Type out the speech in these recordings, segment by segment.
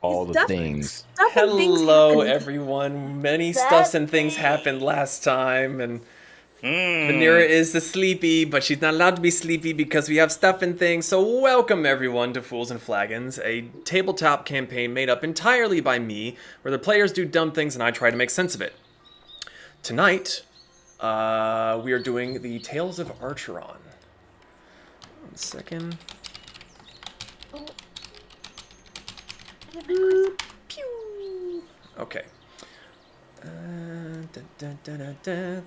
All the things. Hello, everyone. Many stuffs and things happened last time, and Vanera is the sleepy, but she's not allowed to be sleepy because we have stuff and things. So welcome everyone to Fools and Flagons, a tabletop campaign made up entirely by me, where the players do dumb things and I try to make sense of it. Tonight, we are doing the Tales of Archeron. 1 second. Pew. Okay.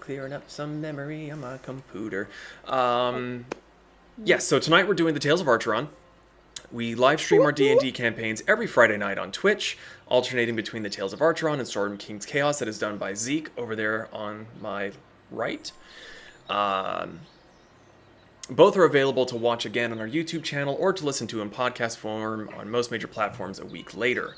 Clearing up some memory on my computer. Yes, so tonight we're doing the Tales of Archeron. We live stream our D&D campaigns every Friday night on Twitch, alternating between the Tales of Archeron and Storm King's Chaos that is done by Zeke over there on my right. Both are available to watch again on our YouTube channel or to listen to in podcast form on most major platforms a week later.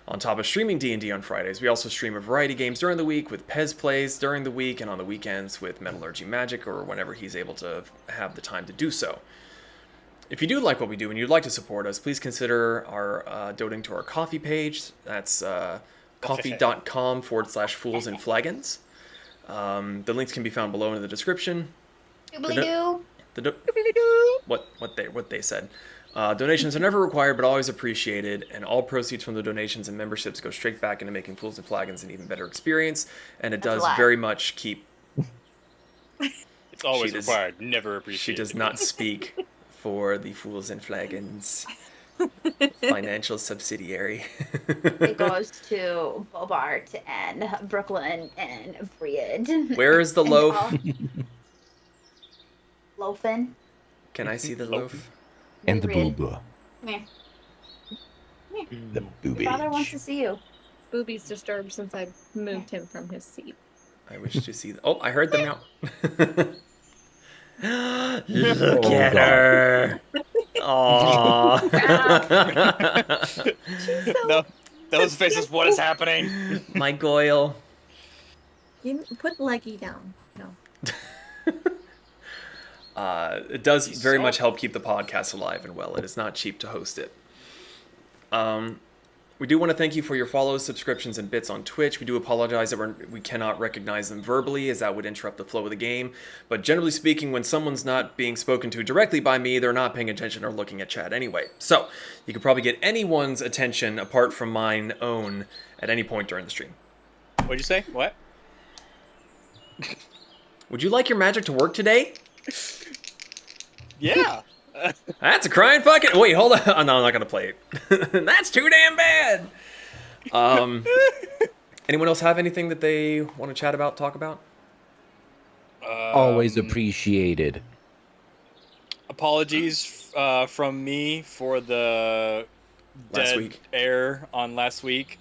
On top of streaming D&D on Fridays, we also stream a variety of games during the week with Pez Plays during the week and on the weekends with Metallurgy Magic or whenever he's able to have the time to do so. If you do like what we do and you'd like to support us, please consider our donating to our coffee page. That's coffee.com/fools&flagons. The links can be found below in the description. What they said. Donations are never required but always appreciated, and all proceeds from the donations and memberships go straight back into making Fools and Flagons an even better experience, and it does very much keep... It's always required, never appreciated. She does not speak for the Fools and Flagons financial subsidiary. It goes to Bobart and Brooklyn and Breed. Where is the loaf? Loafin'. Can I see the loaf? And the booba. Come here. The boobage. Your father wants to see you. Booby's disturbed since I moved him from his seat. I wish to see... Oh, I heard them now. Look at her. Aww. No, those faces, what is happening? My Goyle. You put Leggy down. No. It does very much help keep the podcast alive and well. It is not cheap to host it. We do want to thank you for your follows, subscriptions, and bits on Twitch. We do apologize that we cannot recognize them verbally, as that would interrupt the flow of the game. But generally speaking, when someone's not being spoken to directly by me, they're not paying attention or looking at chat anyway. So, you can probably get anyone's attention apart from mine own at any point during the stream. What'd you say? What? Would you like your magic to work today? Yeah. That's a crying fucking... Wait, hold on. Oh, no, I'm not going to play it. That's too damn bad. Anyone else have anything that they want to chat about, talk about? Always appreciated. Apologies from me for the dead air on last week.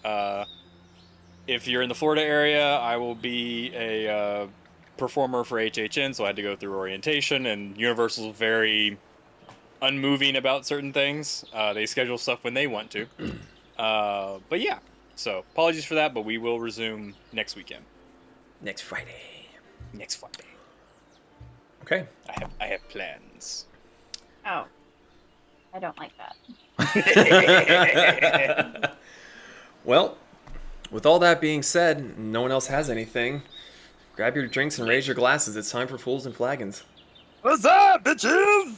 If you're in the Florida area, I will be a performer for HHN, so I had to go through orientation, and Universal's very unmoving about certain things. They schedule stuff when they want to. But yeah, so apologies for that, but we will resume next weekend. Next Friday. Next Friday. Okay. I have plans. Oh. I don't like that. Well, with all that being said, no one else has anything. Grab your drinks and raise your glasses. It's time for Fools and Flagons. What's up, bitches?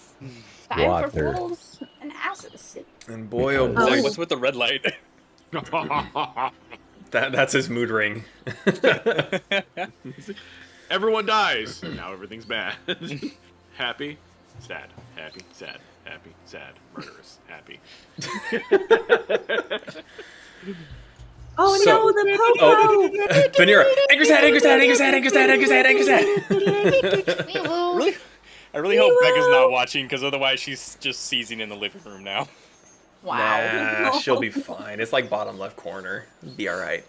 Time for fools and asses. And boy, oh boy. What's with the red light? That's his mood ring. Everyone dies. Now everything's bad. Happy, sad, happy, sad, happy, sad, murderous, happy. Oh So- no, the popo! Vanera. Angry sad, angry sad, angry sad, angry sad, angry sad, angry sad. Really? I really hope Becca's not watching, because otherwise she's just seizing in the living room now. Wow. Nah, she'll be fine. It's like bottom left corner. Be alright.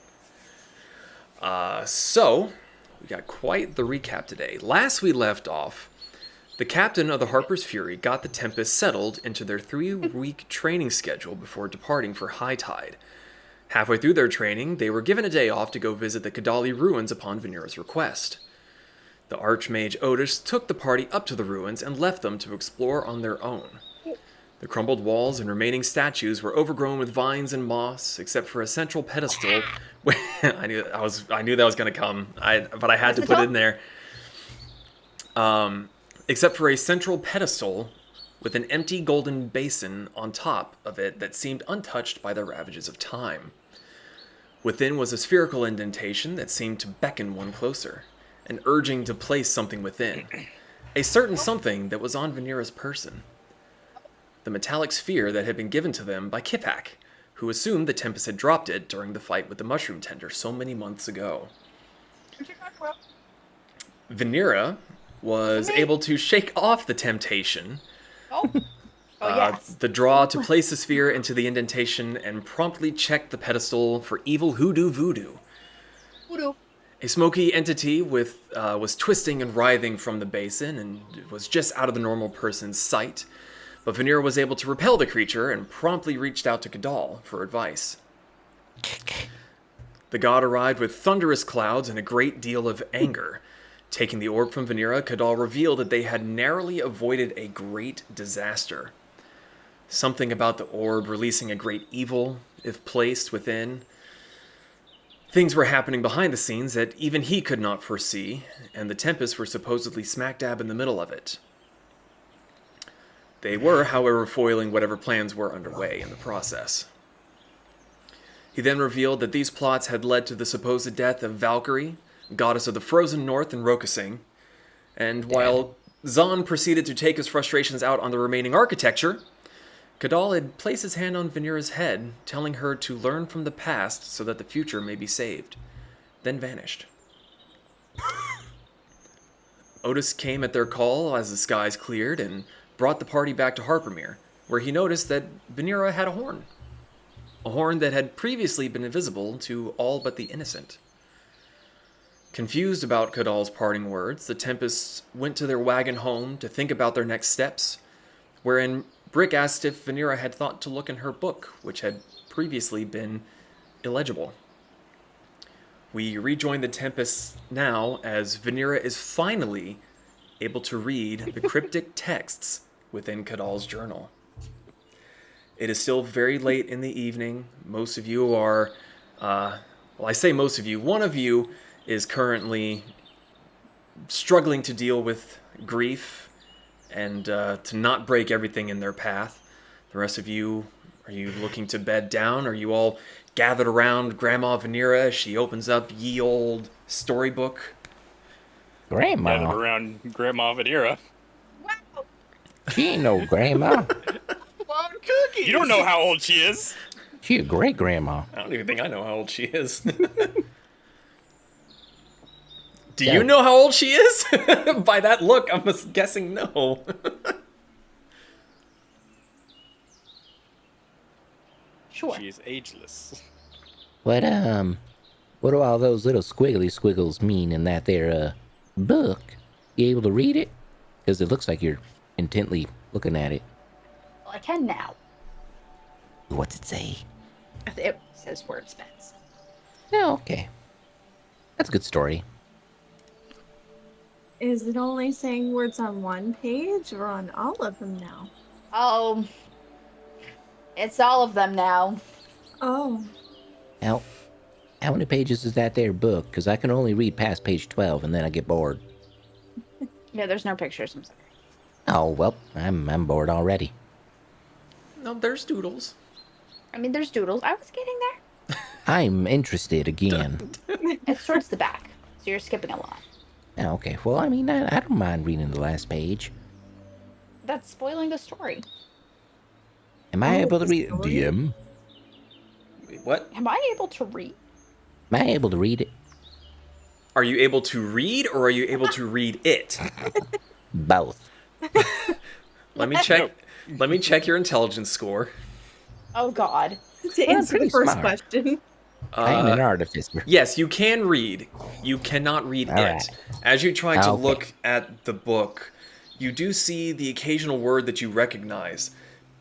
So, we got quite the recap today. Last we left off, the captain of the Harper's Fury got the Tempests settled into their 3-week training schedule before departing for high tide. Halfway through their training, they were given a day off to go visit the Kadali Ruins upon Vanera's request. The Archmage Otus took the party up to the ruins and left them to explore on their own. The crumbled walls and remaining statues were overgrown with vines and moss, except for a central pedestal. I knew that was going to come, but I had to put it in there. Except for a central pedestal with an empty golden basin on top of it that seemed untouched by the ravages of time. Within was a spherical indentation that seemed to beckon one closer, and urging to place something within. A certain something that was on Vanera's person. The metallic sphere that had been given to them by Qhiph'aks, who assumed the Tempest had dropped it during the fight with the mushroom tender so many months ago. Vanera was able to shake off the temptation, Yes. the draw to place the sphere into the indentation and promptly check the pedestal for evil hoodoo-voodoo. Voodoo. A smoky entity was twisting and writhing from the basin and was just out of the normal person's sight, but Vanera was able to repel the creature and promptly reached out to Cadall for advice. The god arrived with thunderous clouds and a great deal of anger. Taking the orb from Vanera, Cadall revealed that they had narrowly avoided a great disaster. Something about the orb releasing a great evil, if placed within. Things were happening behind the scenes that even he could not foresee, and the Tempests were supposedly smack dab in the middle of it. They were, however, foiling whatever plans were underway in the process. He then revealed that these plots had led to the supposed death of Valkyrie, goddess of the frozen north in Rokasing, and while Zaan proceeded to take his frustrations out on the remaining architecture, Cadall had placed his hand on Vanera's head, telling her to learn from the past so that the future may be saved, then vanished. Otus came at their call as the skies cleared and brought the party back to Harpermere, where he noticed that Vanera had a horn that had previously been invisible to all but the innocent. Confused about Cadall's parting words, the Tempests went to their wagon home to think about their next steps, wherein Brick asked if Vanera had thought to look in her book, which had previously been illegible. We rejoin the Tempests now as Vanera is finally able to read the cryptic texts within Cadall's journal. It is still very late in the evening. Most of you are, I say most of you, one of you is currently struggling to deal with grief and to not break everything in their path. The rest of you, are you looking to bed down? Are you all gathered around Grandma Vanera as she opens up ye old storybook? Grandma? Gathered around Grandma Vanera. Wow. She ain't no grandma. Mom cookies. You don't know how old she is. She a great grandma. I don't even think I know how old she is. Do you know how old she is? By that look, I'm guessing no. Sure. She is ageless. What do all those little squiggly squiggles mean in that there, book? You able to read it? Because it looks like you're intently looking at it. Well, I can now. What's it say? It says word spends. Oh, okay. That's a good story. Is it only saying words on one page or on all of them now? Oh, it's all of them now. Oh. How many pages is that there book? Because I can only read past page 12 and then I get bored. Yeah, there's no pictures. I'm sorry. Oh, well, I'm bored already. No, there's doodles. I mean, there's doodles. I was getting there. I'm interested again. It's towards the back, so you're skipping a lot. Oh, okay, well, I mean, I don't mind reading the last page. That's spoiling the story. Am I able to read it? story? DM? Wait, what? Am I able to read? Am I able to read it? Are you able to read or are you able to read it? Both. Let me check. Let me check your intelligence score. Oh, God. To answer pretty the first smart. question. I am an artificer. Yes, you can read. You cannot read All it. right. As you try to Okay. look at the book, you do see the occasional word that you recognize,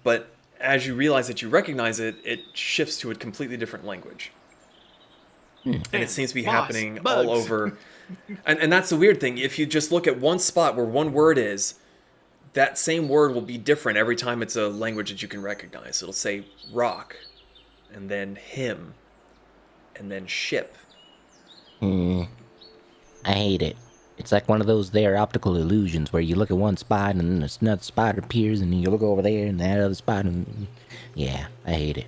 but as you realize that you recognize it, it shifts to a completely different language. And it seems to be Moss, happening bugs. all over. And that's the weird thing. If you just look at one spot where one word is, that same word will be different every time it's a language that you can recognize. It'll say rock, and then him, and then ship. I hate it. It's like one of those there optical illusions where you look at one spot and then another spot appears and then you look over there and that other spot and... Yeah, I hate it.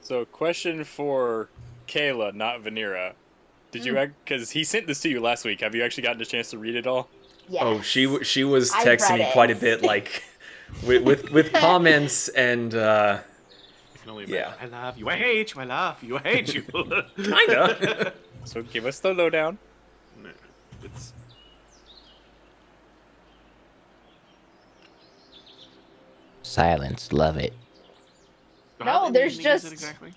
So, question for Kayla, not Vanera. Did you, because he sent this to you last week, have you actually gotten a chance to read it all? Yes. Oh, she was I texting read me it. quite a bit, like, with comments and, I can only imagine. yeah. I love you. I hate you. I love you. I hate you. Kinda. So, give us the lowdown. It's Silence, love it. so No, how many there's evenings is it just- exactly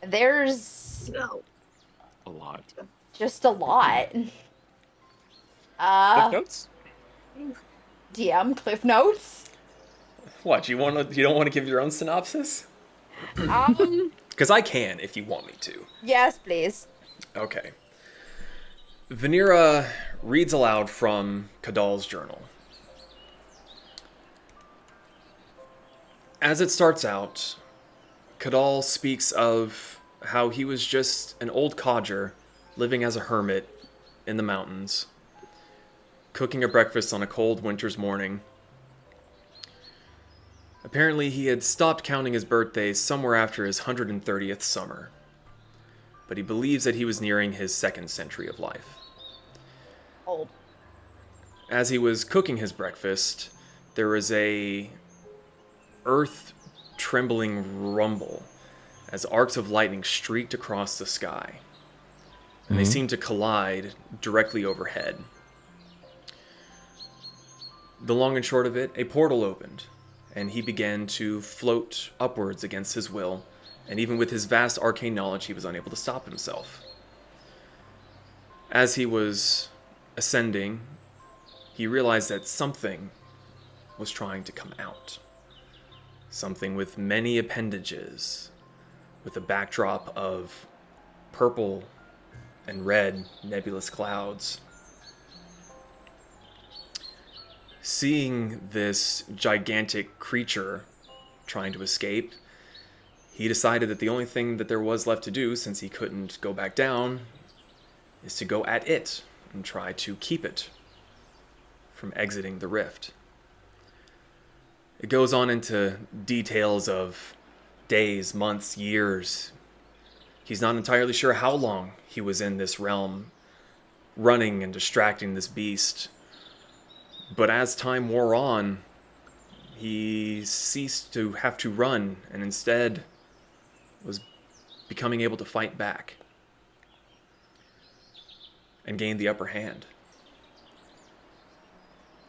There's No. a lot. just a lot. Cliff Uh, notes? DM Cliff Notes. What, you don't want to give your own synopsis? Because I can, if you want me to. Yes, please. Okay. Vanera reads aloud from Cadall's journal. As it starts out, Cadall speaks of how he was just an old codger living as a hermit in the mountains, cooking a breakfast on a cold winter's morning. Apparently, he had stopped counting his birthdays somewhere after his 130th summer, but he believes that he was nearing his second century of life. Old. As he was cooking his breakfast, there was a earth-trembling rumble as arcs of lightning streaked across the sky, and they seemed to collide directly overhead. The long and short of it, a portal opened, and he began to float upwards against his will, and even with his vast arcane knowledge, he was unable to stop himself. As he was ascending, he realized that something was trying to come out. Something with many appendages, with a backdrop of purple and red nebulous clouds. Seeing this gigantic creature trying to escape, he decided that the only thing that there was left to do, since he couldn't go back down, is to go at it and try to keep it from exiting the rift. It goes on into details of days, months, years. He's not entirely sure how long he was in this realm, running and distracting this beast. But as time wore on, he ceased to have to run and instead was becoming able to fight back and gain the upper hand.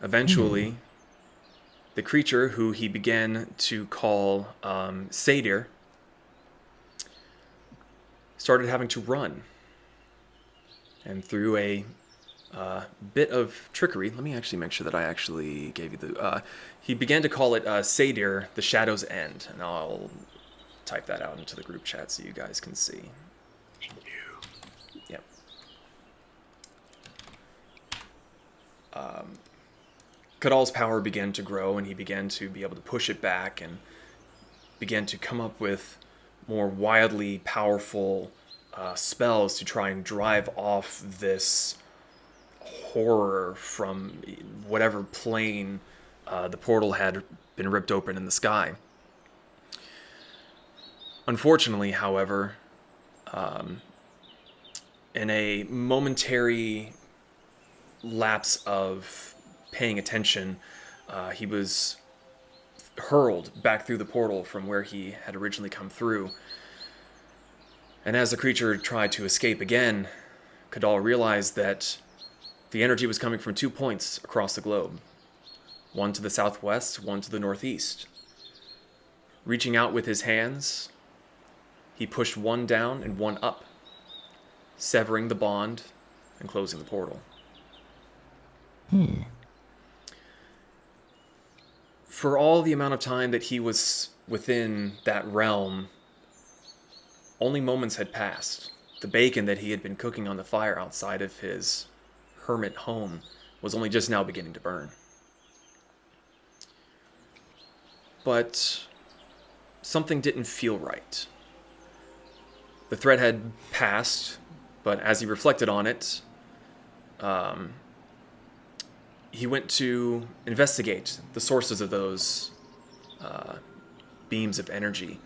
Eventually, the creature who he began to call Sadir started having to run. And through a bit of trickery, let me actually make sure that I actually gave you the... he began to call it Sadir, the Shadow's End. And I'll type that out into the group chat so you guys can see. Yep. Cadall's power began to grow, and he began to be able to push it back and began to come up with more wildly powerful spells to try and drive off this horror from whatever plane the portal had been ripped open in the sky. Unfortunately, however, in a momentary lapse of paying attention, he was hurled back through the portal from where he had originally come through. And as the creature tried to escape again, Cadall realized that the energy was coming from 2 points across the globe. One to the southwest, one to the northeast. Reaching out with his hands, he pushed one down and one up, severing the bond and closing the portal. For all the amount of time that he was within that realm, only moments had passed. The bacon that he had been cooking on the fire outside of his hermit home was only just now beginning to burn. but something didn't feel right. The threat had passed, but as he reflected on it, he went to investigate the sources of those beams of energy.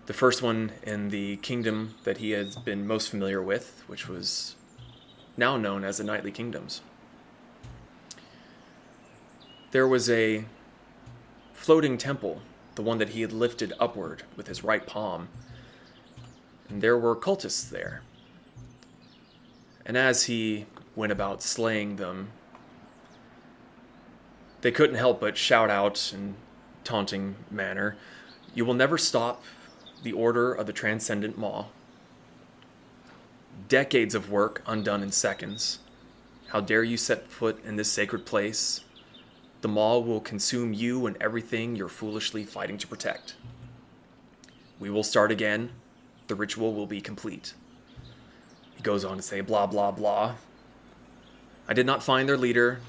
The first one in the kingdom that he had been most familiar with, which was now known as the Nightly Kingdoms. There was a floating temple, the one that he had lifted upward with his right palm, and there were cultists there. And as he went about slaying them, they couldn't help but shout out in taunting manner, "You will never stop the order of the transcendent maw. Decades of work undone in seconds. How dare you set foot in this sacred place? The maw will consume you and everything you're foolishly fighting to protect. We will start again. The ritual will be complete." He goes on to say blah blah blah. "I did not find their leader,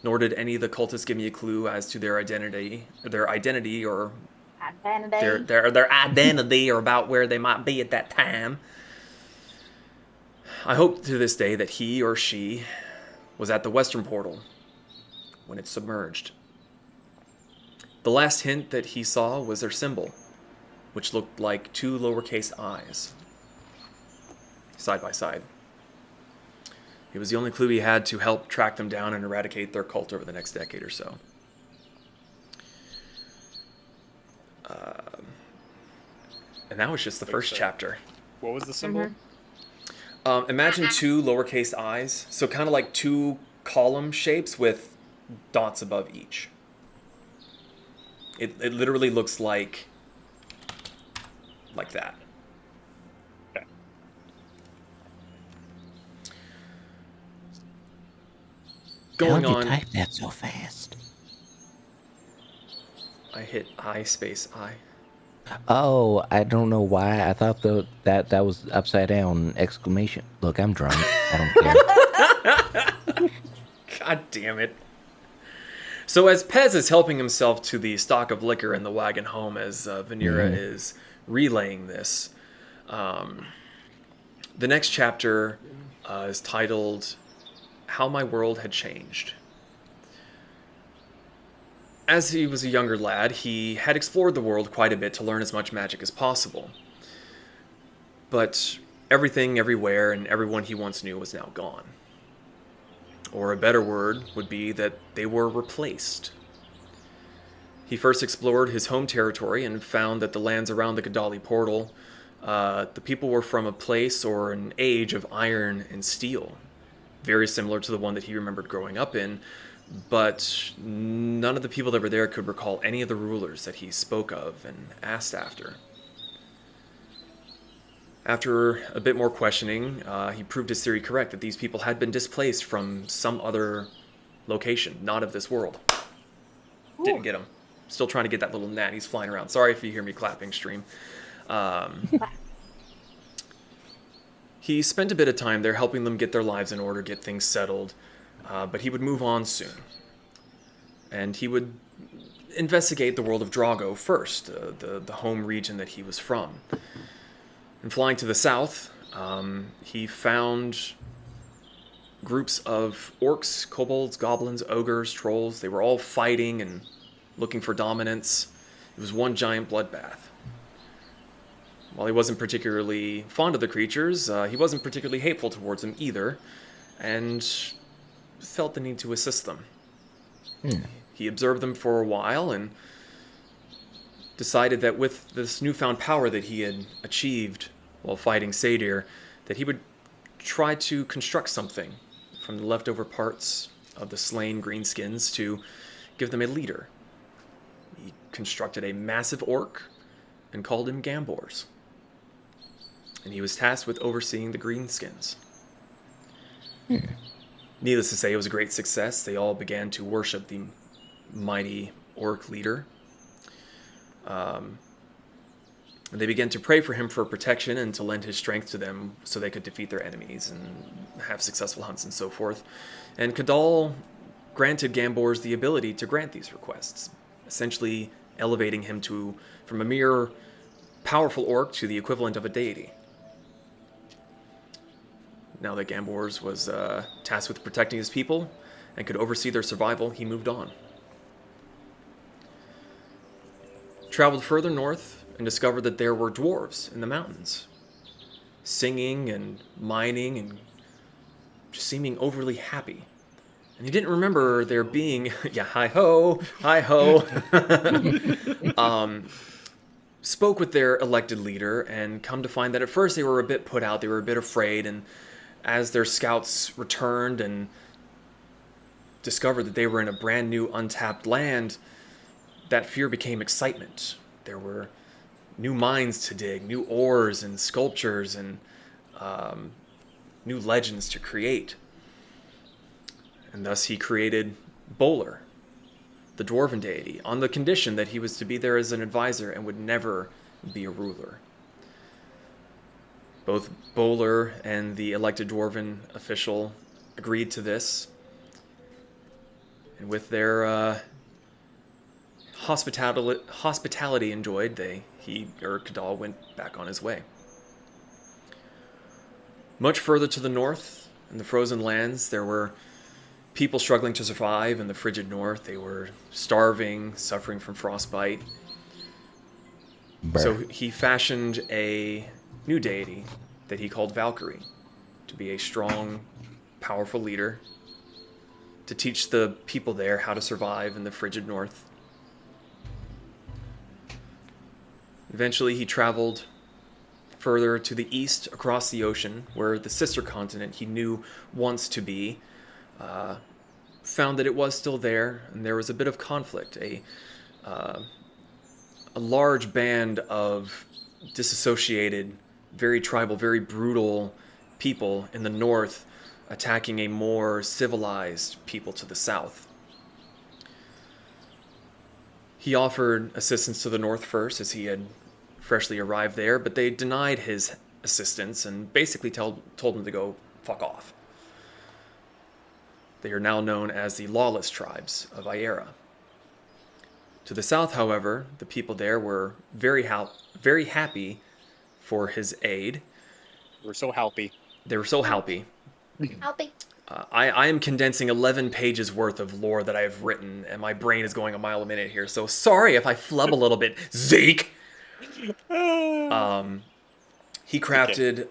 nor did any of the cultists give me a clue as to their identity or their identity or about where they might be at that time. I hope to this day that he or she was at the western portal when it submerged. The last hint that he saw was their symbol, which looked like two lowercase i's, side by side. It was the only clue he had to help track them down and eradicate their cult over the next decade or so. And that was just the first chapter. What was the symbol? Imagine two lowercase i's, so kind of like two column shapes with dots above each. It literally looks like that. Okay. Going How'd you on, type that so fast? I hit I space I. Oh, I don't know why. I thought that was upside down exclamation. Look, I'm drunk. I don't care. God damn it. So as Pez is helping himself to the stock of liquor in the wagon home as Vanera is relaying this, the next chapter is titled How My World Had Changed. As he was a younger lad, he had explored the world quite a bit to learn as much magic as possible. But everything, everywhere, and everyone he once knew was now gone. Or a better word would be that they were replaced. He first explored his home territory and found that the lands around the Kadali portal, the people were from a place or an age of iron and steel, very similar to the one that he remembered growing up in, but none of the people that were there could recall any of the rulers that he spoke of and asked after. After a bit more questioning, he proved his theory correct, that these people had been displaced from some other location, not of this world. Ooh. Didn't get him. Still trying to get that little gnat. He's flying around. Sorry if you hear me clapping, stream. He spent a bit of time there helping them get their lives in order, get things settled, but he would move on soon. And he would investigate the world of Drago first, the home region that he was from. And flying to the south, he found groups of orcs, kobolds, goblins, ogres, trolls. They were all fighting and looking for dominance. It was one giant bloodbath. While he wasn't particularly fond of the creatures, he wasn't particularly hateful towards them either, and felt the need to assist them. He observed them for a while and decided that with this newfound power that he had achieved while fighting Sadir, that he would try to construct something from the leftover parts of the slain greenskins to give them a leader. He constructed a massive orc and called him Gambors. And he was tasked with overseeing the greenskins. Needless to say, it was a great success. They all began to worship the mighty orc leader. And they began to pray for him for protection and to lend his strength to them so they could defeat their enemies and have successful hunts and so forth. And Cadall granted Gambors the ability to grant these requests, essentially elevating him from a mere powerful orc to the equivalent of a deity. Now that Gambors was tasked with protecting his people and could oversee their survival, he moved on. Traveled further north and discovered that there were dwarves in the mountains, singing and mining and just seeming overly happy. And he didn't remember there being, yeah, hi-ho, hi-ho. Spoke with their elected leader and come to find that at first they were a bit put out, they were a bit afraid, and as their scouts returned and discovered that they were in a brand new untapped land, that fear became excitement. There were new mines to dig, new ores and sculptures and new legends to create. And thus he created Bowler, the dwarven deity, on the condition that he was to be there as an advisor and would never be a ruler. Both Bowler and the elected dwarven official agreed to this. And with their hospitality enjoyed, Cadall went back on his way. Much further to the north, in the frozen lands, there were people struggling to survive in the frigid north. They were starving, suffering from frostbite. So he fashioned a new deity that he called Valkyrie to be a strong, powerful leader, to teach the people there how to survive in the frigid north. Eventually he traveled further to the east across the ocean, where the sister continent he knew once to be, found that it was still there, and there was a bit of conflict. A large band of disassociated, very tribal, very brutal people in the north attacking a more civilized people to the south. He offered assistance to the north first, as he had freshly arrived there, but they denied his assistance and basically told him to go fuck off. They are now known as the lawless tribes of Iera. To the south, however, the people there were very happy for his aid. We're so happy. They were so happy. Helping. I am condensing 11 pages worth of lore that I have written, and my brain is going a mile a minute here, so sorry if I flub a little bit. Zeke! He crafted,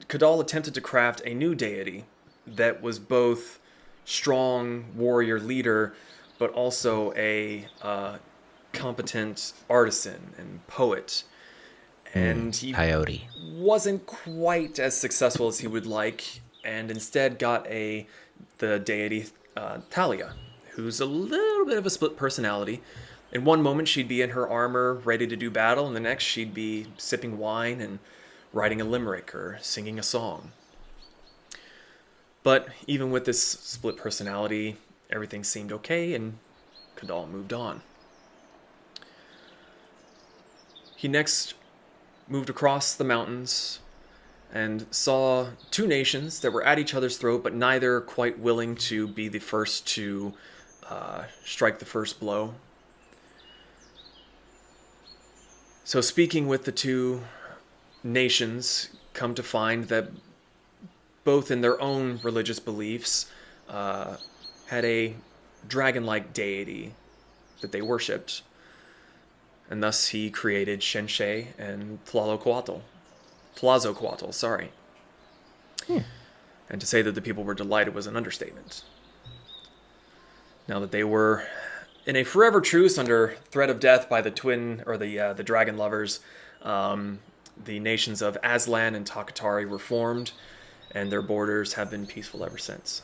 Cadall attempted to craft a new deity that was both strong warrior leader, but also a competent artisan and poet. And he Coyote wasn't quite as successful as he would like, and instead got the deity Talia, who's a little bit of a split personality. In one moment, she'd be in her armor, ready to do battle, and the next, she'd be sipping wine and writing a limerick or singing a song. But even with this split personality, everything seemed okay, and Cadall moved on. He next moved across the mountains and saw two nations that were at each other's throat, but neither quite willing to be the first to strike the first blow. So speaking with the two nations, come to find that both in their own religious beliefs had a dragon-like deity that they worshipped. And thus he created Shenshei and Tlazoccoatl, sorry. And to say that the people were delighted was an understatement. Now that they were in a forever truce under threat of death by the dragon lovers, the nations of Aslan and Takatari were formed, and their borders have been peaceful ever since.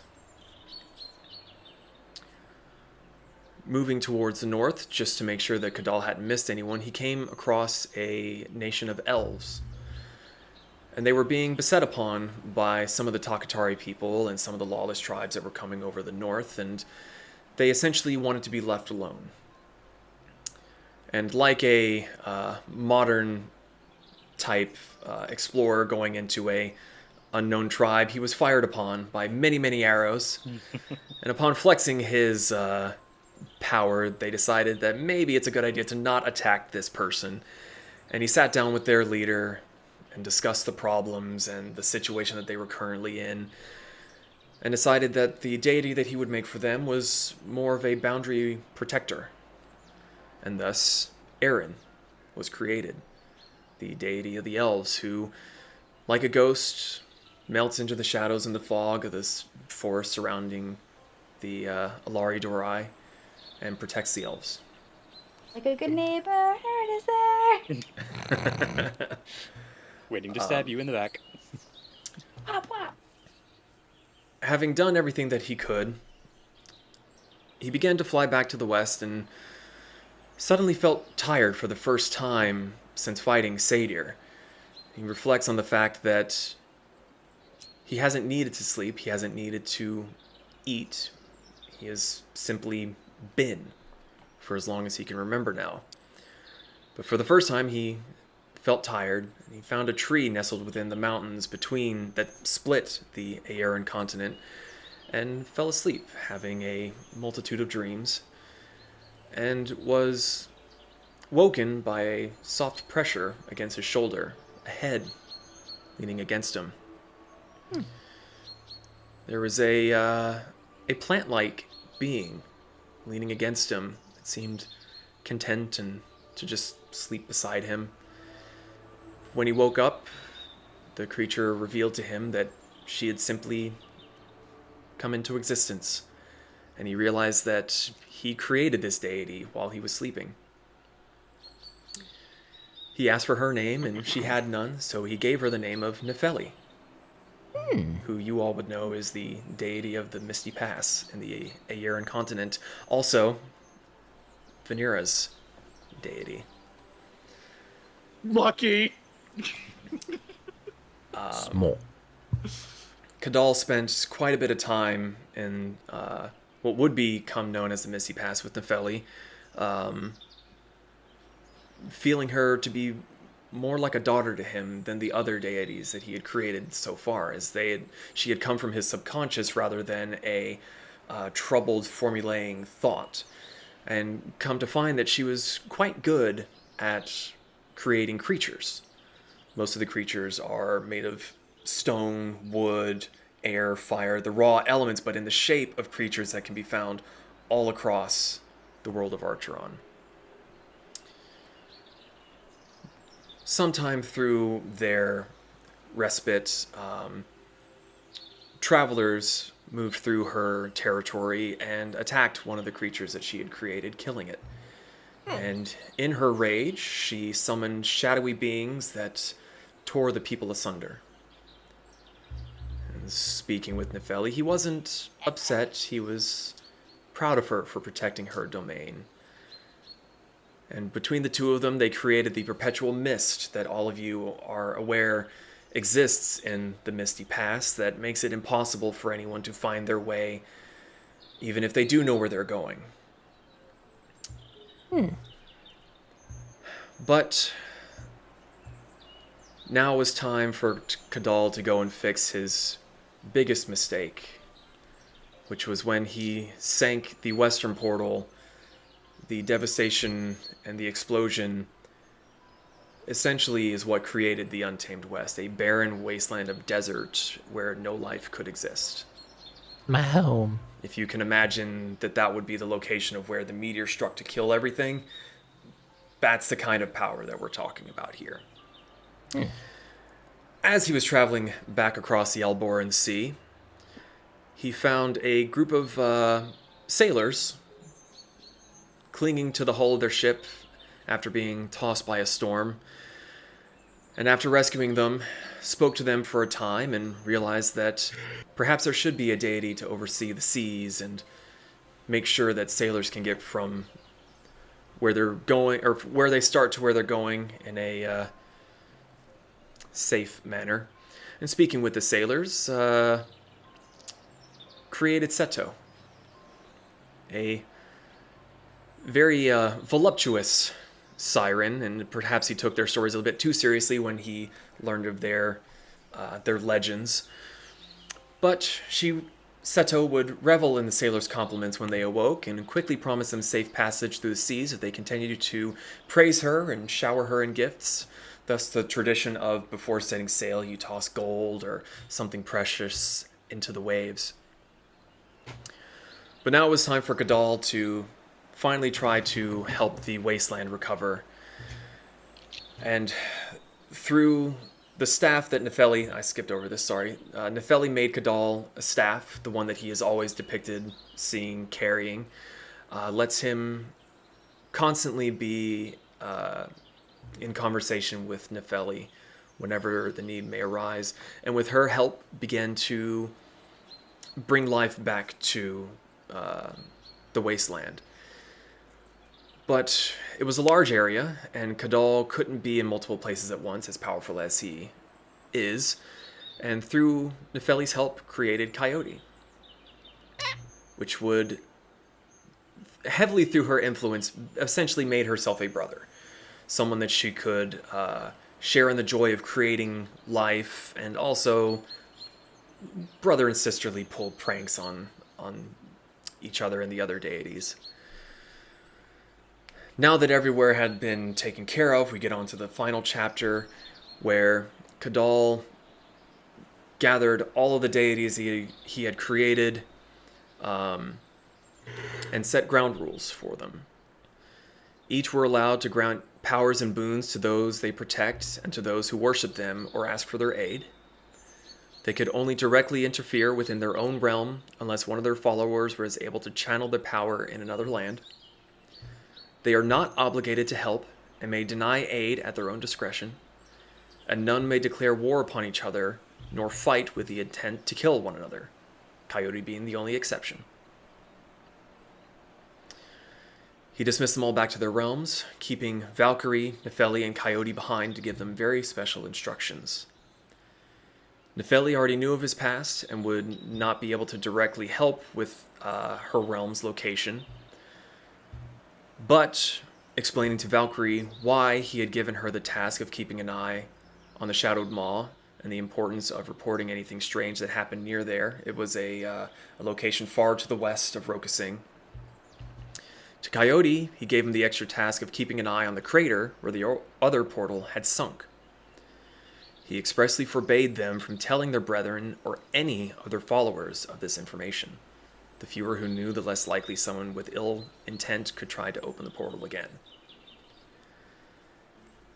Moving towards the north, just to make sure that Cadall hadn't missed anyone, he came across a nation of elves. And they were being beset upon by some of the Takatari people and some of the lawless tribes that were coming over the north, and they essentially wanted to be left alone. And like a modern type explorer going into a unknown tribe, he was fired upon by many, many arrows. And upon flexing his power, they decided that maybe it's a good idea to not attack this person. And he sat down with their leader and discussed the problems and the situation that they were currently in, and decided that the deity that he would make for them was more of a boundary protector. And thus, Aaron was created, the deity of the elves who, like a ghost, melts into the shadows and the fog of this forest surrounding the Alari Dorai and protects the elves. Like a good neighbor, Aaron is there. Waiting to stab you in the back. Wop, wop. Having done everything that he could, he began to fly back to the west and suddenly felt tired for the first time since fighting Sadir. He reflects on the fact that he hasn't needed to sleep, he hasn't needed to eat. He has simply been for as long as he can remember now. But for the first time, he felt tired, and he found a tree nestled within the mountains between that split the Aeran continent, and fell asleep, having a multitude of dreams, and was woken by a soft pressure against his shoulder, a head leaning against him. There was a plant-like being leaning against him. It seemed content and to just sleep beside him. When he woke up, the creature revealed to him that she had simply come into existence, and he realized that he created this deity while he was sleeping. He asked for her name, and she had none, so he gave her the name of Nefeli, who you all would know is the deity of the Misty Pass in the Aeran continent, also Vanera's deity. Lucky. Small. Cadall spent quite a bit of time in what would become known as the Misty Pass with Nefeli, feeling her to be more like a daughter to him than the other deities that he had created so far, as she had come from his subconscious rather than a troubled, formulating thought, and come to find that she was quite good at creating creatures. Most of the creatures are made of stone, wood, air, fire, the raw elements, but in the shape of creatures that can be found all across the world of Archeron. Sometime through their respite, travelers moved through her territory and attacked one of the creatures that she had created, killing it. And in her rage, she summoned shadowy beings that tore the people asunder. And speaking with Nefeli, he wasn't upset. He was proud of her for protecting her domain. And between the two of them, they created the perpetual mist that all of you are aware exists in the Misty Pass, that makes it impossible for anyone to find their way, even if they do know where they're going. But now was time for Cadall to go and fix his biggest mistake, which was when he sank the western portal. The devastation and the explosion essentially is what created the Untamed West, a barren wasteland of desert where no life could exist. My home. If you can imagine that would be the location of where the meteor struck to kill everything, that's the kind of power that we're talking about here. As he was traveling back across the Alboran Sea, he found a group of sailors clinging to the hull of their ship after being tossed by a storm. And after rescuing them, spoke to them for a time and realized that perhaps there should be a deity to oversee the seas and make sure that sailors can get from where they're going, or where they start to where they're going, in a safe manner. And speaking with the sailors, created Seto, a very voluptuous siren, and perhaps he took their stories a little bit too seriously when he learned of their legends. But she Seto would revel in the sailors' compliments when they awoke and quickly promise them safe passage through the seas if they continued to praise her and shower her in gifts. Thus, the tradition of before setting sail, you toss gold or something precious into the waves. But now it was time for Cadall to finally try to help the wasteland recover. And through the staff that Nefeli, I skipped over this, sorry. Nefeli made Cadall a staff, the one that he is always depicted seeing, carrying. Lets him constantly be in conversation with Nefeli whenever the need may arise. And with her help, began to bring life back to the wasteland. But it was a large area, and Cadall couldn't be in multiple places at once, as powerful as he is. And through Nefeli's help, created Coyote, which would, heavily through her influence, essentially made herself a brother. Someone that she could share in the joy of creating life, and also brother and sisterly pulled pranks on each other and the other deities. Now that everywhere had been taken care of, we get on to the final chapter where Cadall gathered all of the deities he had created and set ground rules for them. Each were allowed to grant powers and boons to those they protect and to those who worship them or ask for their aid. They could only directly interfere within their own realm unless one of their followers was able to channel the power in another land. They are not obligated to help and may deny aid at their own discretion, and none may declare war upon each other nor fight with the intent to kill one another, Coyote being the only exception. He dismissed them all back to their realms, keeping Valkyrie, Nefeli, and Coyote behind to give them very special instructions. Nefeli already knew of his past and would not be able to directly help with her realm's location, but explaining to Valkyrie why he had given her the task of keeping an eye on the Shadowed Maw and the importance of reporting anything strange that happened near there. It was a location far to the west of Rokasing. To Coyote, he gave him the extra task of keeping an eye on the crater where the other portal had sunk. He expressly forbade them from telling their brethren or any of their followers of this information. The fewer who knew, the less likely someone with ill intent could try to open the portal again.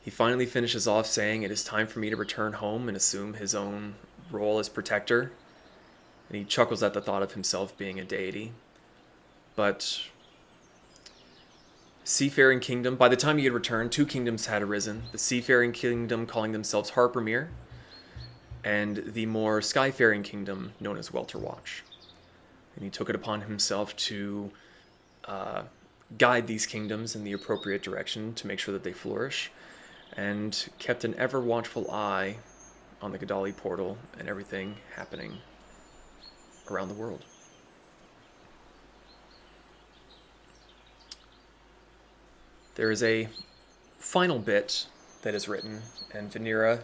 He finally finishes off saying, "It is time for me to return home and assume his own role as protector." And he chuckles at the thought of himself being a deity. But Seafaring Kingdom, by the time he had returned, two kingdoms had arisen. The Seafaring Kingdom calling themselves Harpermere, and the more Skyfaring Kingdom known as Welterwatch. And he took it upon himself to guide these kingdoms in the appropriate direction to make sure that they flourish, and kept an ever watchful eye on the Kadali portal and everything happening around the world. There is a final bit that is written, and Vanera,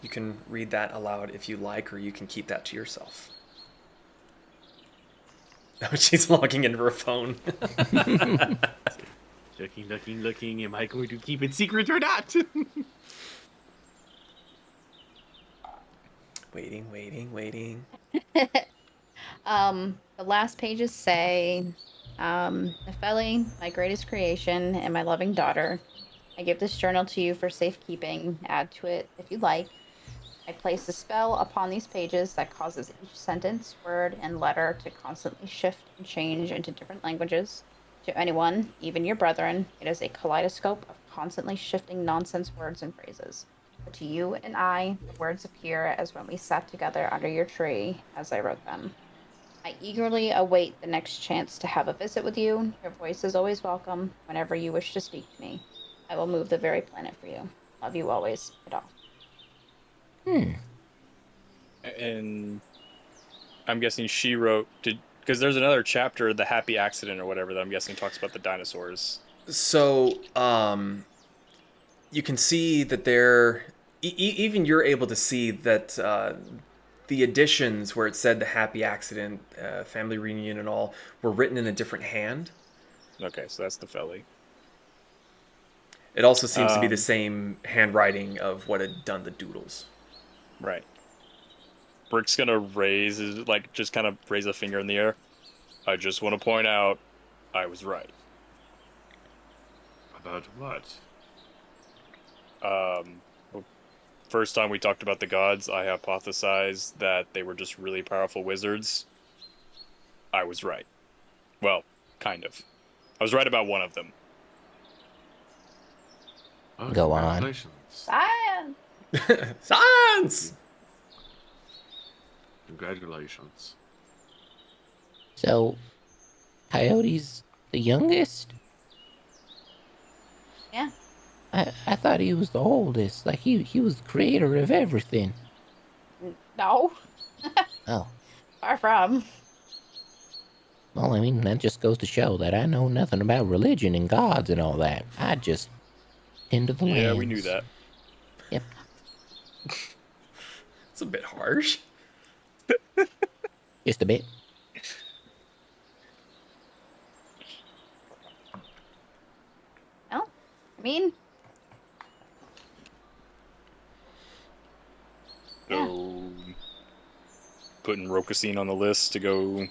you can read that aloud if you like, or you can keep that to yourself. Oh, she's logging into her phone. Looking. Am I going to keep it secret or not? Waiting. The last pages say, Nefeli, my greatest creation and my loving daughter, I give this journal to you for safekeeping. Add to it if you like. I place a spell upon these pages that causes each sentence, word, and letter to constantly shift and change into different languages. To anyone, even your brethren, it is a kaleidoscope of constantly shifting nonsense words and phrases. But to you and I, the words appear as when we sat together under your tree as I wrote them. I eagerly await the next chance to have a visit with you. Your voice is always welcome whenever you wish to speak to me. I will move the very planet for you. Love you always, Cadall. And I'm guessing she wrote, because there's another chapter, The Happy Accident or whatever, that I'm guessing talks about the dinosaurs. So, you can see that even you're able to see that the editions where it said the happy accident, family reunion, and all were written in a different hand. Okay, so that's the Felly. It also seems to be the same handwriting of what had done the doodles. Right. Brick's gonna raise his, like, just kind of raise a finger in the air. I just want to point out, I was right. About what? First time we talked about the gods, I hypothesized that they were just really powerful wizards. I was right. Well, kind of. I was right about one of them. Oh, Go on. congratulations. Science! Science! Congratulations. So, Coyote's the youngest? Yeah. I thought he was the oldest. Like, he was the creator of everything. No. Oh. Far from. Well, I mean, that just goes to show that I know nothing about religion and gods and all that. I just into the Yeah, lands. we knew that. Yep. It's a bit harsh. Just a bit. Well, I mean, So, putting Rokasing on the list to go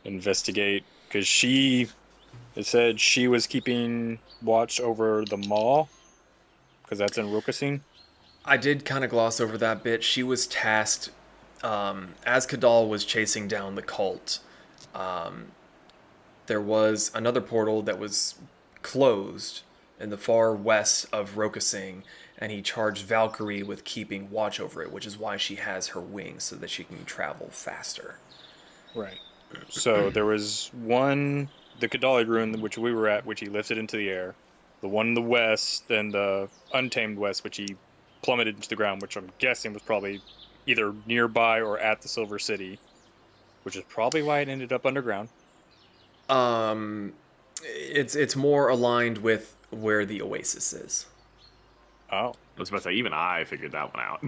investigate, because it said she was keeping watch over the mall, because that's in Rokasing. I did kind of gloss over that bit. She was tasked, as Cadall was chasing down the cult, there was another portal that was closed in the far west of Rokasing, and he charged Valkyrie with keeping watch over it, which is why she has her wings, so that she can travel faster. Right. So there was one, the Kadali Ruin, which we were at, which he lifted into the air. The one in the west, and the Untamed West, which he plummeted into the ground, which I'm guessing was probably either nearby or at the Silver City, which is probably why it ended up underground. It's more aligned with where the Oasis is. Oh. I was about to say, even I figured that one out.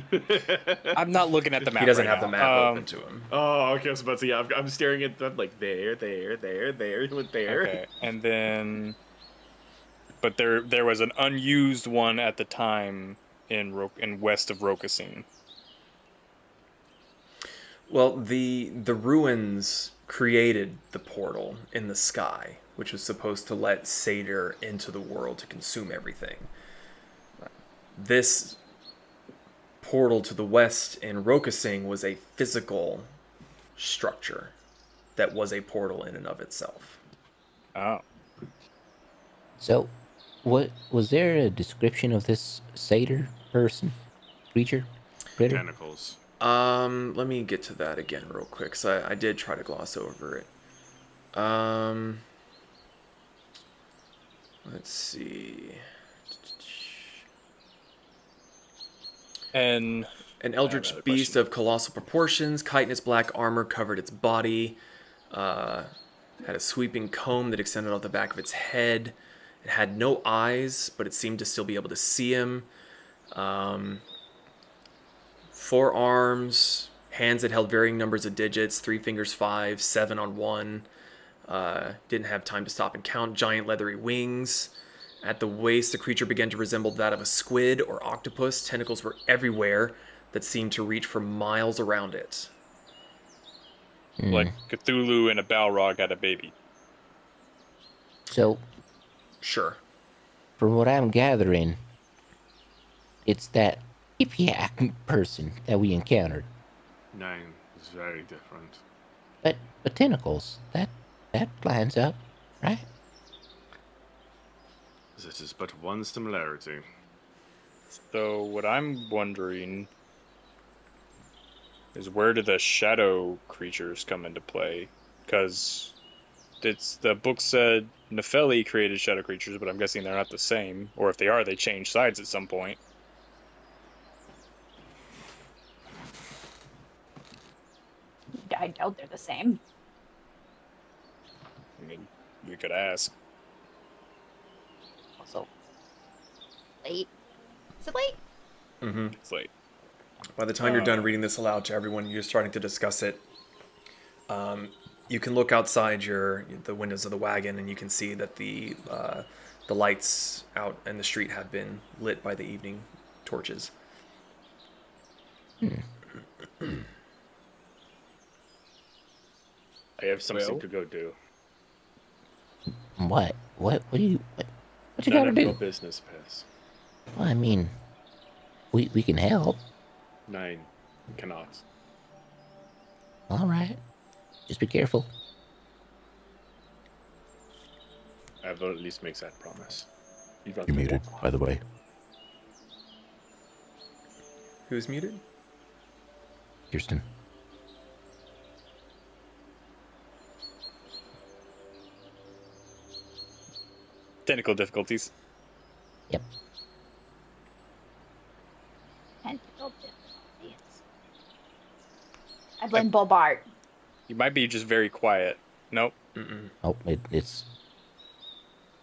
I'm not looking at the map. He doesn't right have the now. map open to him. Oh, okay. I was about to say, yeah, I'm staring at them like there, he went there. Okay, and then, but there was an unused one at the time in west of Rokasing. Well, the ruins created the portal in the sky, which was supposed to let Satyr into the world to consume everything. This portal to the west in Rokasing was a physical structure that was a portal in and of itself. Oh. So, what was there a description of this satyr person, creature, critter? Tentacles. Let me get to that again real quick, because I did try to gloss over it. Let's see. And An eldritch beast of colossal proportions, chitinous black armor covered its body, had a sweeping comb that extended off the back of its head. It had no eyes, but it seemed to still be able to see him. 4 arms, hands that held varying numbers of digits, 3 fingers 5, 7 on one. Didn't have time to stop and count. Giant leathery wings. At the waist, the creature began to resemble that of a squid or octopus. Tentacles were everywhere that seemed to reach for miles around it. like Cthulhu and a Balrog had a baby. So, Sure. from what I'm gathering, it's that Qhiph'aks person that we encountered. Nine is very different. But tentacles, that lines up, right? This is but one similarity. So what I'm wondering is, where do the shadow creatures come into play? Because the book said Nepheli created shadow creatures, but I'm guessing they're not the same. Or if they are, they change sides at some point. I doubt they're the same. I mean, we could ask. Also, late. Is it late? Mm-hmm. It's late. By the time you're done reading this aloud to everyone, you're starting to discuss it. You can look outside the windows of the wagon, and you can see that the lights out in the street have been lit by the evening torches. I have something to go do. What? What do you... What you None gotta of do? your business, Piss. Well, I mean, we can help. 9 cannot. All right. Just be careful. I will at least make that promise. You're muted, by the way. Who's muted? Kirsten. Technical difficulties. Yep. I blame Bobart. You might be just very quiet. Nope. Oh, it's...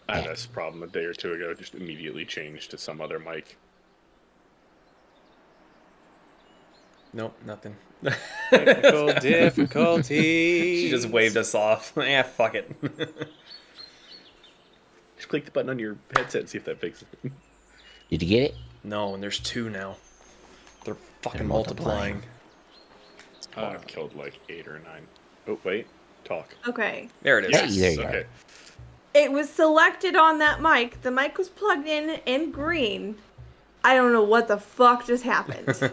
I had this problem a day or two ago. Just immediately changed to some other mic. Nope, nothing. Technical difficulties. She just waved us off. Fuck it. Just click the button on your headset and see if that fixes it. Did you get it? No, and there's 2 now. They're fucking They're multiplying. I've killed like 8 or 9. Oh, wait. Talk. Okay. There it is. Hey, there you Okay. are. It was selected on that mic. The mic was plugged in green. I don't know what the fuck just happened. So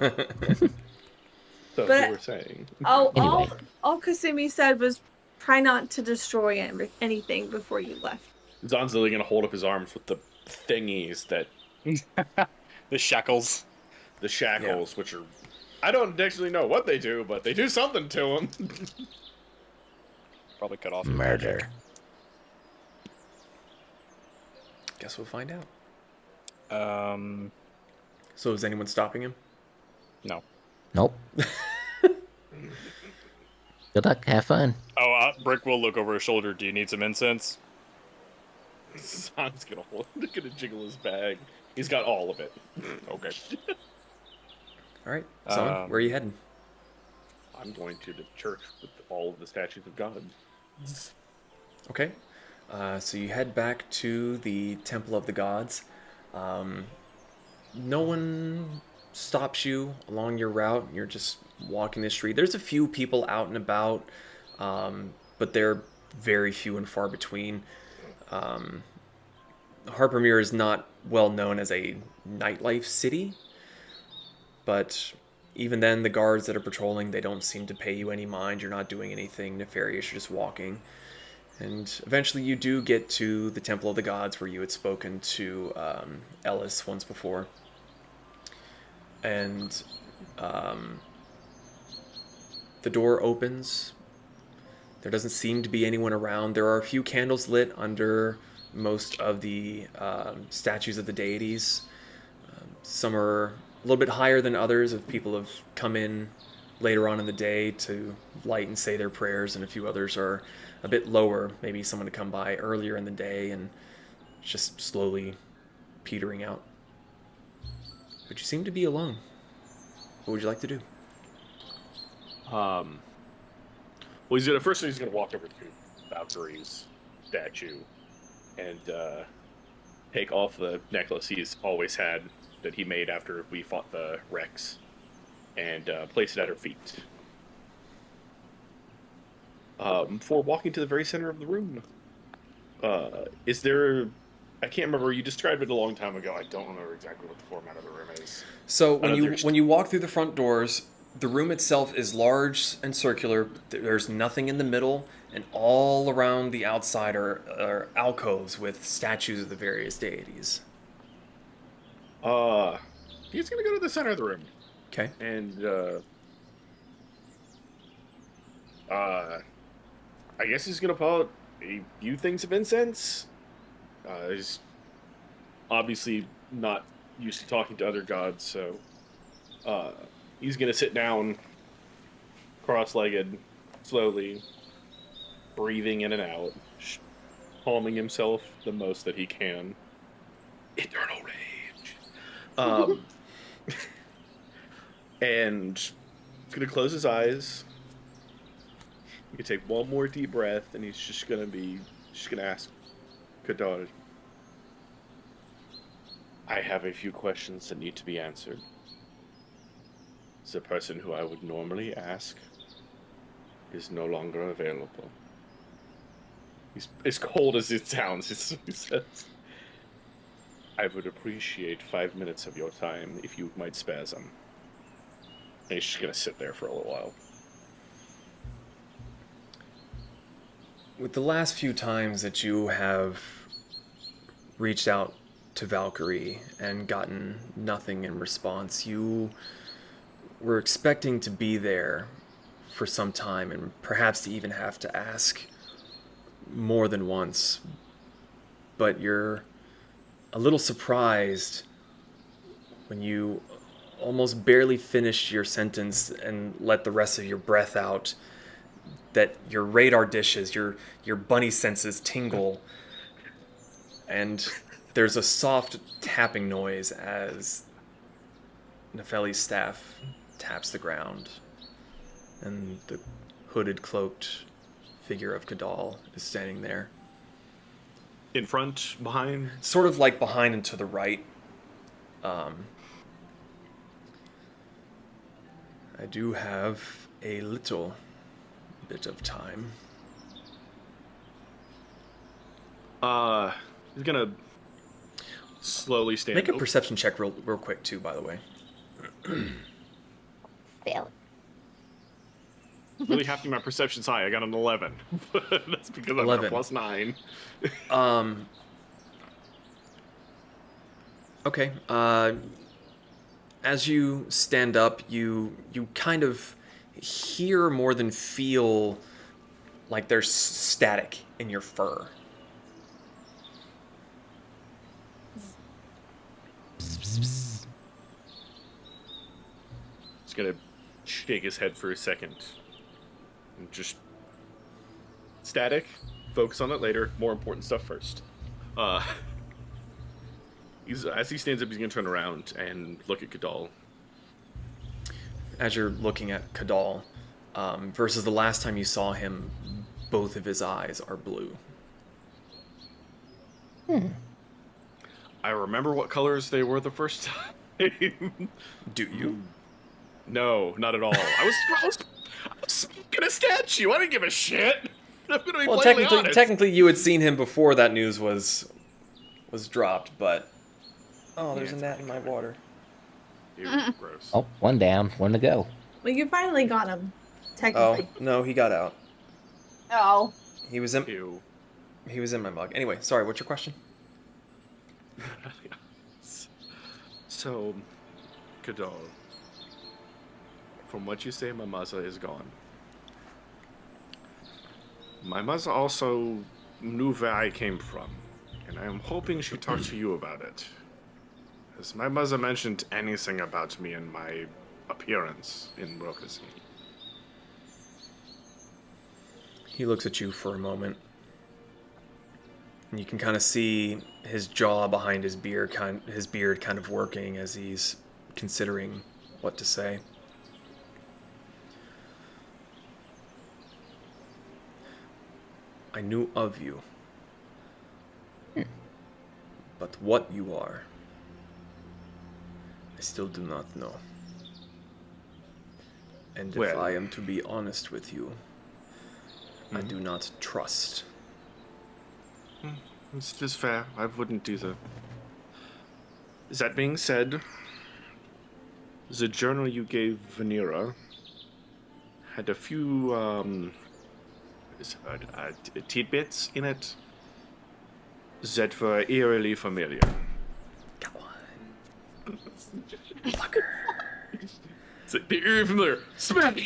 But- you were saying. All Kasumi said was try not to destroy anything before you left. Zaan's literally going to hold up his arms with the thingies that... The shackles. The shackles, which are... I don't actually know what they do, but they do something to them. Probably cut off. your Murder. magic. Guess we'll find out. So So is anyone stopping him? no. Nope. Good luck. Have fun. Oh, Brick will look over his shoulder. Do you need some incense? Zaan's going to jiggle his bag. He's got all of it. Okay. All right. Zaan, where are you heading? I'm going to the church with all of the statues of God. Okay. So you head back to the Temple of the Gods. No one stops you along your route. You're just walking the street. There's a few people out and about, but they're very few and far between. Harpermere is not well known as a nightlife city, but even then, the guards that are patrolling, they don't seem to pay you any mind. You're not doing anything nefarious. You're just walking. And eventually you do get to the Temple of the Gods where you had spoken to Ellis once before. And the door opens. There doesn't seem to be anyone around. There are a few candles lit under most of the statues of the deities. Some are a little bit higher than others, if people have come in later on in the day to light and say their prayers, and a few others are a bit lower, maybe someone to come by earlier in the day and just slowly petering out. But you seem to be alone. What would you like to do? Well, he's gonna walk over to Valkyrie's statue and take off the necklace he's always had that he made after we fought the Rex and place it at her feet. Before walking to the very center of the room, is there... I can't remember. You described it a long time ago. I don't remember exactly what the format of the room is. So when you walk through the front doors, the room itself is large and circular. There's nothing in the middle, and all around the outside are alcoves with statues of the various deities. He's gonna go to the center of the room. Okay. And I guess he's gonna pull out a few things of incense. He's obviously not used to talking to other gods, so he's gonna sit down, cross-legged, slowly, breathing in and out, calming himself the most that he can. Eternal rage. And he's gonna close his eyes. He can take one more deep breath, and he's just gonna ask Cadall. I have a few questions that need to be answered. The person who I would normally ask is no longer available. He's as cold as it sounds. He says, I would appreciate 5 minutes of your time if you might spare them. And he's just gonna sit there for a little while. With the last few times that you have reached out to Valkyrie and gotten nothing in response, you were expecting to be there for some time and perhaps to even have to ask more than once. But you're a little surprised when you almost barely finished your sentence and let the rest of your breath out, that your radar dishes, your bunny senses tingle, and there's a soft tapping noise as Nefeli's staff taps the ground, and the hooded, cloaked figure of Cadall is standing there. In front, behind? Sort of like behind and to the right. I do have a little bit of time. He's gonna slowly stand Make a up. perception check real quick, too, by the way. Fail. Really happy my perception's high. I got an 11. That's because I got a 11. +9. Okay. As you stand up, you kind of hear more than feel like there's static in your fur. He's gonna shake his head for a second. And just static. Focus on it later. More important stuff first. As he stands up, he's gonna turn around and look at Cadall. As you're looking at Cadall, versus the last time you saw him, both of his eyes are blue. I remember what colors they were the first time. Do you? No, not at all. I was gonna statue. I didn't give a shit. I'm gonna be Well, blatantly honest. technically, you had seen him before that news was dropped, but there's a gnat in my water. Ew, gross. Oh, one down, one to go. Well, you finally got him. Oh Technically. no, he got out. Oh. He was in Ew. my mug. Anyway, sorry. What's your question? So, Cadall, from what you say, my mother is gone. My mother also knew where I came from, and I am hoping she talked to you about it. Has my mother mentioned anything about me and my appearance in Rokasing? He looks at you for a moment, and you can kind of see his jaw behind his beard kind of working as he's considering what to say. I knew of you, but what you are, I still do not know. And if Well. I am to be honest with you, I do not trust. This is fair. I wouldn't either. That being said, the journal you gave Vanera had a few tidbits in it that were eerily familiar. Come on. Fucker. They're eerily familiar. Smack!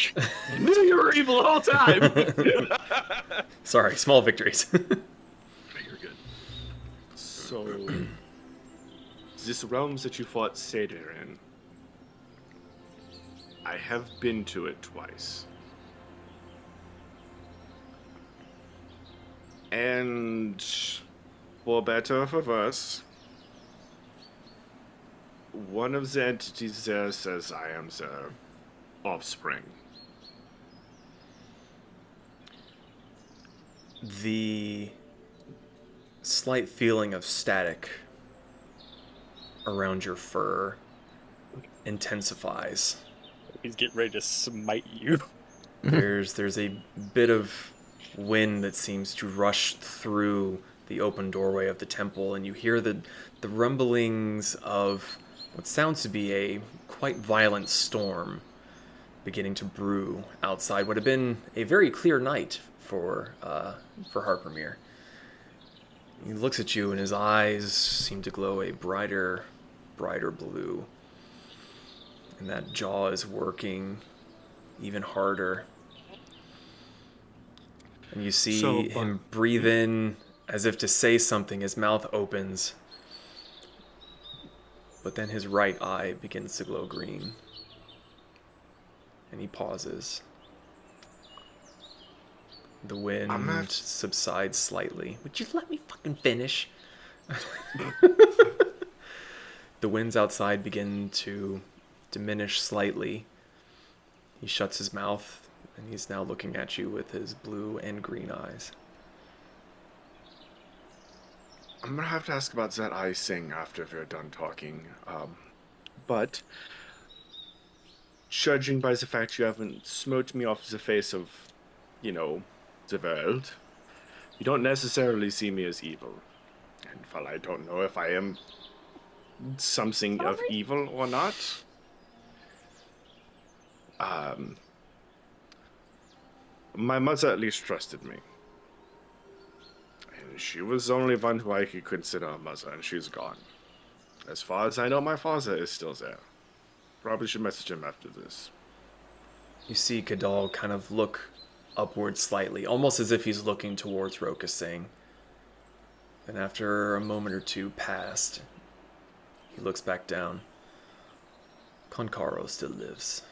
I knew you were evil the whole time! Sorry, small victories. You're good. So, this realms that you fought Seder in, I have been to it twice. And for better or for worse, one of the entities there says I am the offspring. The slight feeling of static around your fur intensifies. He's getting ready to smite you. There's a bit of wind that seems to rush through the open doorway of the temple, and you hear the rumblings of what sounds to be a quite violent storm beginning to brew outside what had been a very clear night for Harpermere. He looks at you, and his eyes seem to glow a brighter blue, and that jaw is working even harder. And you see him breathe in as if to say something. His mouth opens, but then his right eye begins to glow green. And he pauses. The wind subsides slightly. Would you let me fucking finish? The winds outside begin to diminish slightly. He shuts his mouth, and he's now looking at you with his blue and green eyes. I'm gonna have to ask about that icing after we're done talking. But judging by the fact you haven't smote me off the face of, the world, you don't necessarily see me as evil. And while I don't know if I am something of evil or not, my mother at least trusted me. And she was the only one who I could consider a mother, and she's gone. As far as I know, my father is still there. Probably should message him after this. You see Cadall kind of look upward slightly, almost as if he's looking towards Rokasing. And after a moment or two passed, he looks back down. Konkaro still lives.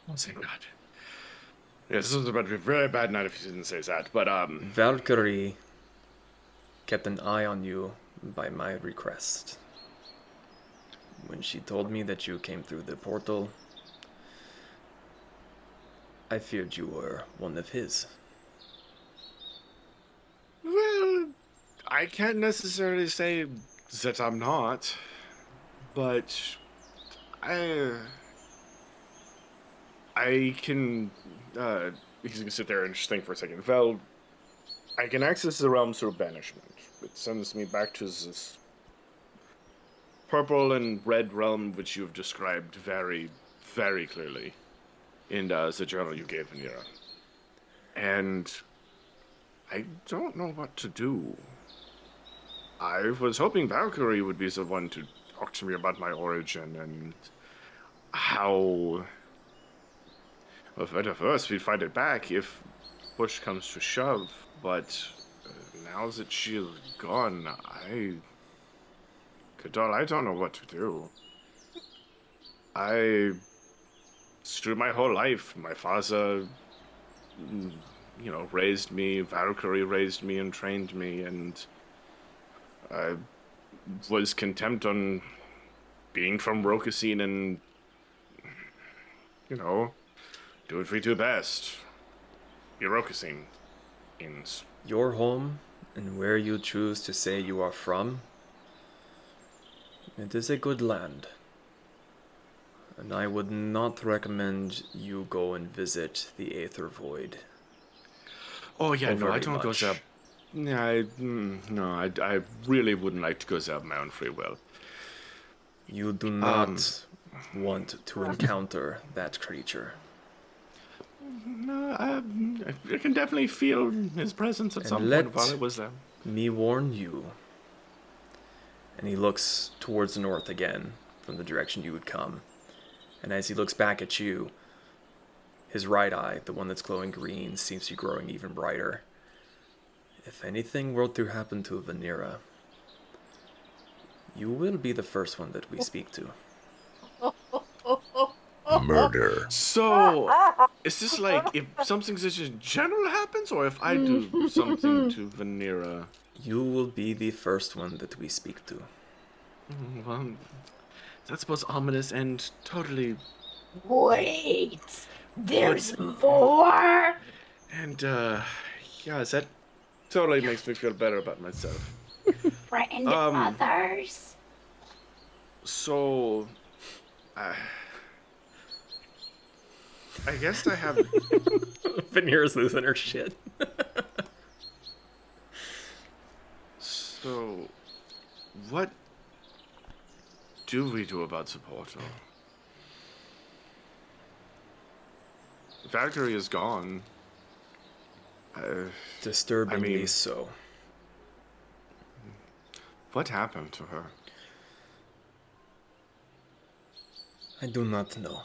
Oh, thank God. Yes, this was about to be a very bad night if you didn't say that, but, Valkyrie kept an eye on you by my request. When she told me that you came through the portal, I feared you were one of his. Well, I can't necessarily say that I'm not, but I can, he's gonna sit there and just think for a second. Well, I can access the realm through banishment. It sends me back to this purple and red realm which you've described very, very clearly in the journal you gave Vanera. And I don't know what to do. I was hoping Valkyrie would be the one to talk to me about my origin and how... Well, at first we'd fight it back if push comes to shove, but now that she's gone, Cadall, I don't know what to do. Through my whole life, my father, raised me, Valkyrie raised me and trained me, and I was content on being from Rokasing and, do what we do best. Be Rokasing. Your home, and where you choose to say you are from, it is a good land. And I would not recommend you go and visit the Aether Void. Oh yeah, no, I very don't go much. there. Yeah, I really wouldn't like to go there of my own free will. You do not want to encounter that creature. No, I can definitely feel his presence at And some let point while I was there. me warn you. And he looks towards the north again, from the direction you would come. And as he looks back at you, his right eye, the one that's glowing green, seems to be growing even brighter. If anything were to happen to Vanera, you will be the first one that we speak to. Murder. So, is this like if something such as general happens, or if I do something to Vanera? You will be the first one that we speak to. Well, That's both ominous and totally... Wait! There's more! And, yeah, that totally makes me feel better about myself. Threatened others? So... I guess I have... Vanera's losing her shit. So... What do we do about the portal? Valkyrie is gone. Disturbingly so. What happened to her? I do not know.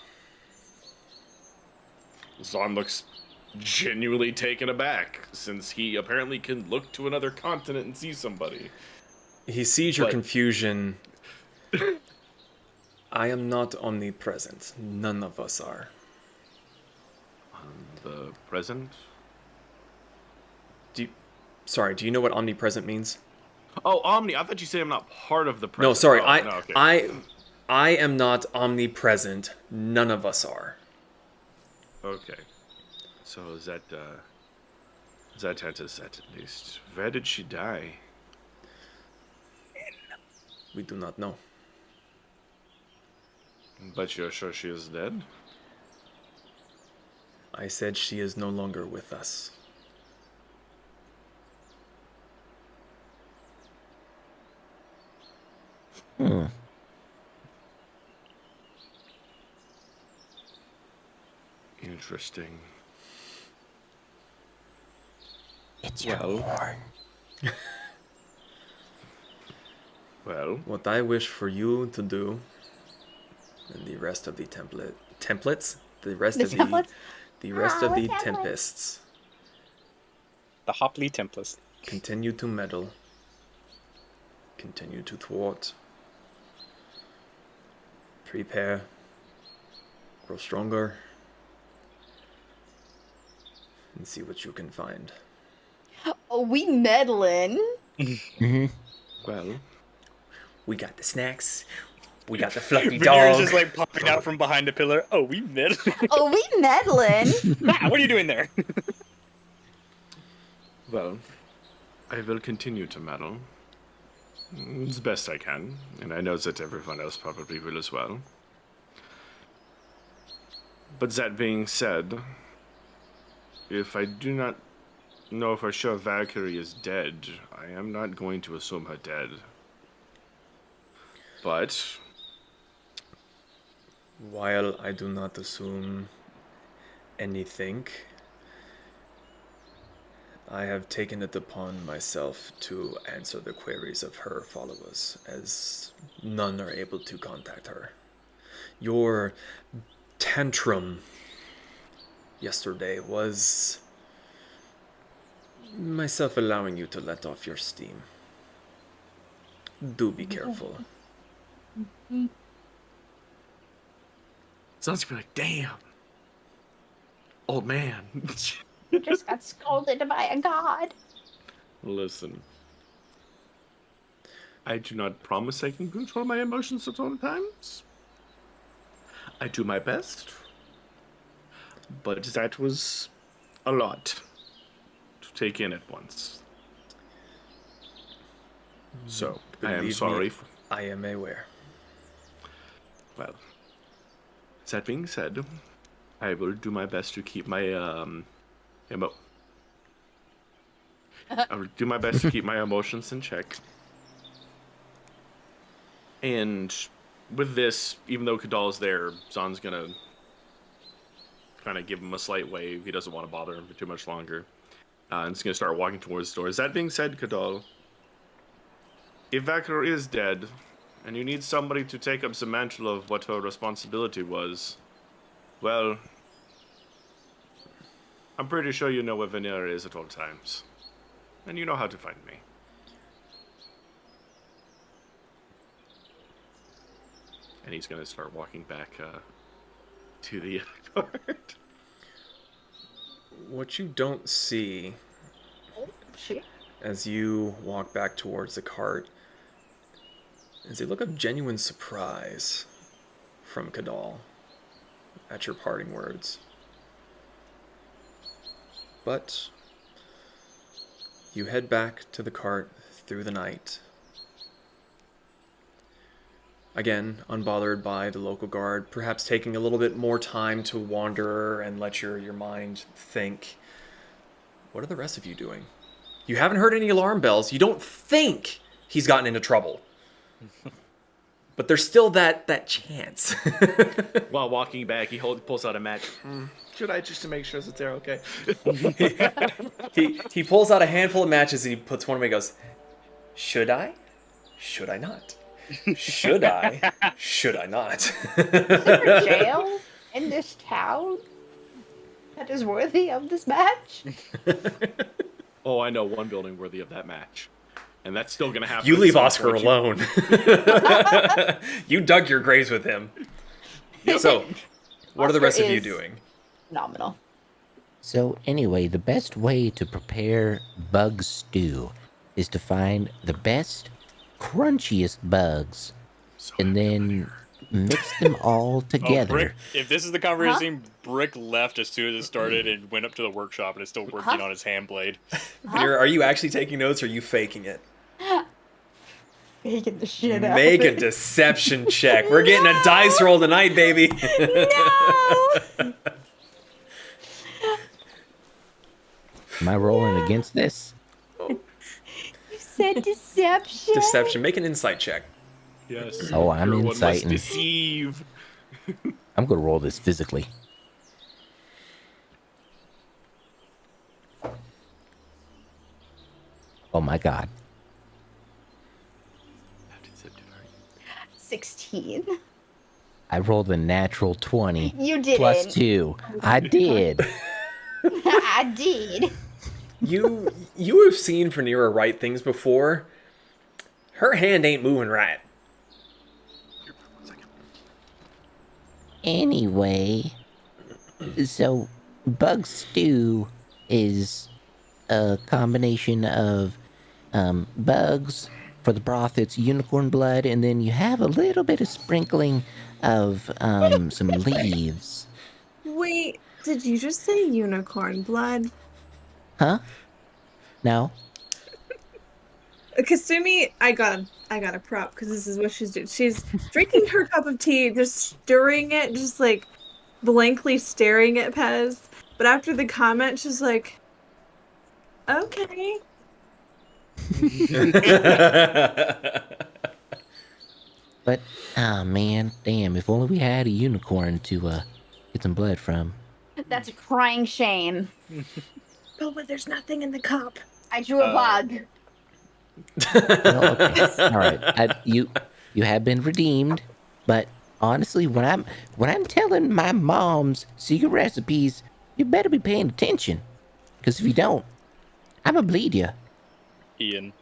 Zaan looks genuinely taken aback, since he apparently can look to another continent and see somebody. He sees your confusion. I am not omnipresent. None of us are. The present? Do you know what omnipresent means? Oh, Omni. I thought you said I'm not part of the present. No, sorry. Oh, no, okay. I am not omnipresent. None of us are. Okay. So is that is that at least. Where did she die? We do not know. But you're sure she is dead? I said she is no longer with us. Interesting. It's your horn. Well, what I wish for you to do, and the rest of the templates, the rest of the Tempests, The Hopley Tempests. continue to meddle, continue to thwart, prepare, grow stronger, and see what you can find. Oh, we meddling. well, we got the snacks. We got the fluffy Vanera's dog. just like popping out from behind a pillar. Oh, we meddling. Oh, we meddling. What are you doing there? Well, I will continue to meddle. As best I can, and I know that everyone else probably will as well. But that being said, if I do not know for sure Valkyrie is dead, I am not going to assume her dead. But while I do not assume anything, I have taken it upon myself to answer the queries of her followers, as none are able to contact her. Your tantrum yesterday was myself allowing you to let off your steam. Do be careful. Sounds like, damn, old man. You just got scolded by a god. Listen, I do not promise I can control my emotions at all times. I do my best, but that was a lot to take in at once. So, I am sorry. I am aware. Well, that being said, I will do my best to keep my I will do my best to keep my emotions in check. And with this, even though Cadall's there, Zaan's gonna kind of give him a slight wave. He doesn't want to bother him for too much longer. And he's gonna start walking towards the doors. That being said, Cadall, if Valkyrie is dead, and you need somebody to take up the mantle of what her responsibility was, well, I'm pretty sure you know where Vanera is at all times. And you know how to find me. And he's going to start walking back to the cart. What you don't see as you walk back towards the cart is a look of genuine surprise from Cadall at your parting words. But you head back to the cart through the night. Again, unbothered by the local guard, perhaps taking a little bit more time to wander and let your mind think. What are the rest of you doing? You haven't heard any alarm bells. You don't think he's gotten into trouble. But there's still that chance. While walking back, he pulls out a match. Should I, just to make sure that they're okay? He pulls out a handful of matches and he puts one away and goes, should I? Should I not? Should I? Should I not? Is there a jail in this town that is worthy of this match? Oh, I know one building worthy of that match. And that's still going to happen. You leave Oscar alone. You dug your graves with him. So, what are the rest of you doing? Phenomenal. So anyway, the best way to prepare bug stew is to find the best, crunchiest bugs, and then mix them all together. Brick, if this is the conversation, Brick left as soon as it started and went up to the workshop and is still working on his hand blade. Are you actually taking notes or are you faking it? Faking the shit out Make of a it. deception check. We're getting a dice roll tonight, baby. No! Am I rolling against this? You said deception. Deception. Make an insight check. Yes. Oh, I'm Everyone must inciting. deceive. I'm gonna roll this physically. Oh my god. 16. I rolled a natural 20. You didn't. Plus 2. I did. I did. You have seen Vanera write things before. Her hand ain't moving right. Anyway, so bug stew is a combination of bugs. For the broth, it's unicorn blood, and then you have a little bit of sprinkling of some leaves. Wait, did you just say unicorn blood? Huh? No? Kasumi, I got a prop because this is what she's doing. She's drinking her cup of tea, just stirring it, just like blankly staring at Pez. But after the comment, she's like, okay. But, oh man, damn, if only we had a unicorn to get some blood from. That's a crying shame. But there's nothing in the cup. I drew a bug. Well, okay. All right, you have been redeemed, but honestly, when I'm telling my mom's secret recipes, you better be paying attention, because if you don't, I'ma bleed you. Ian,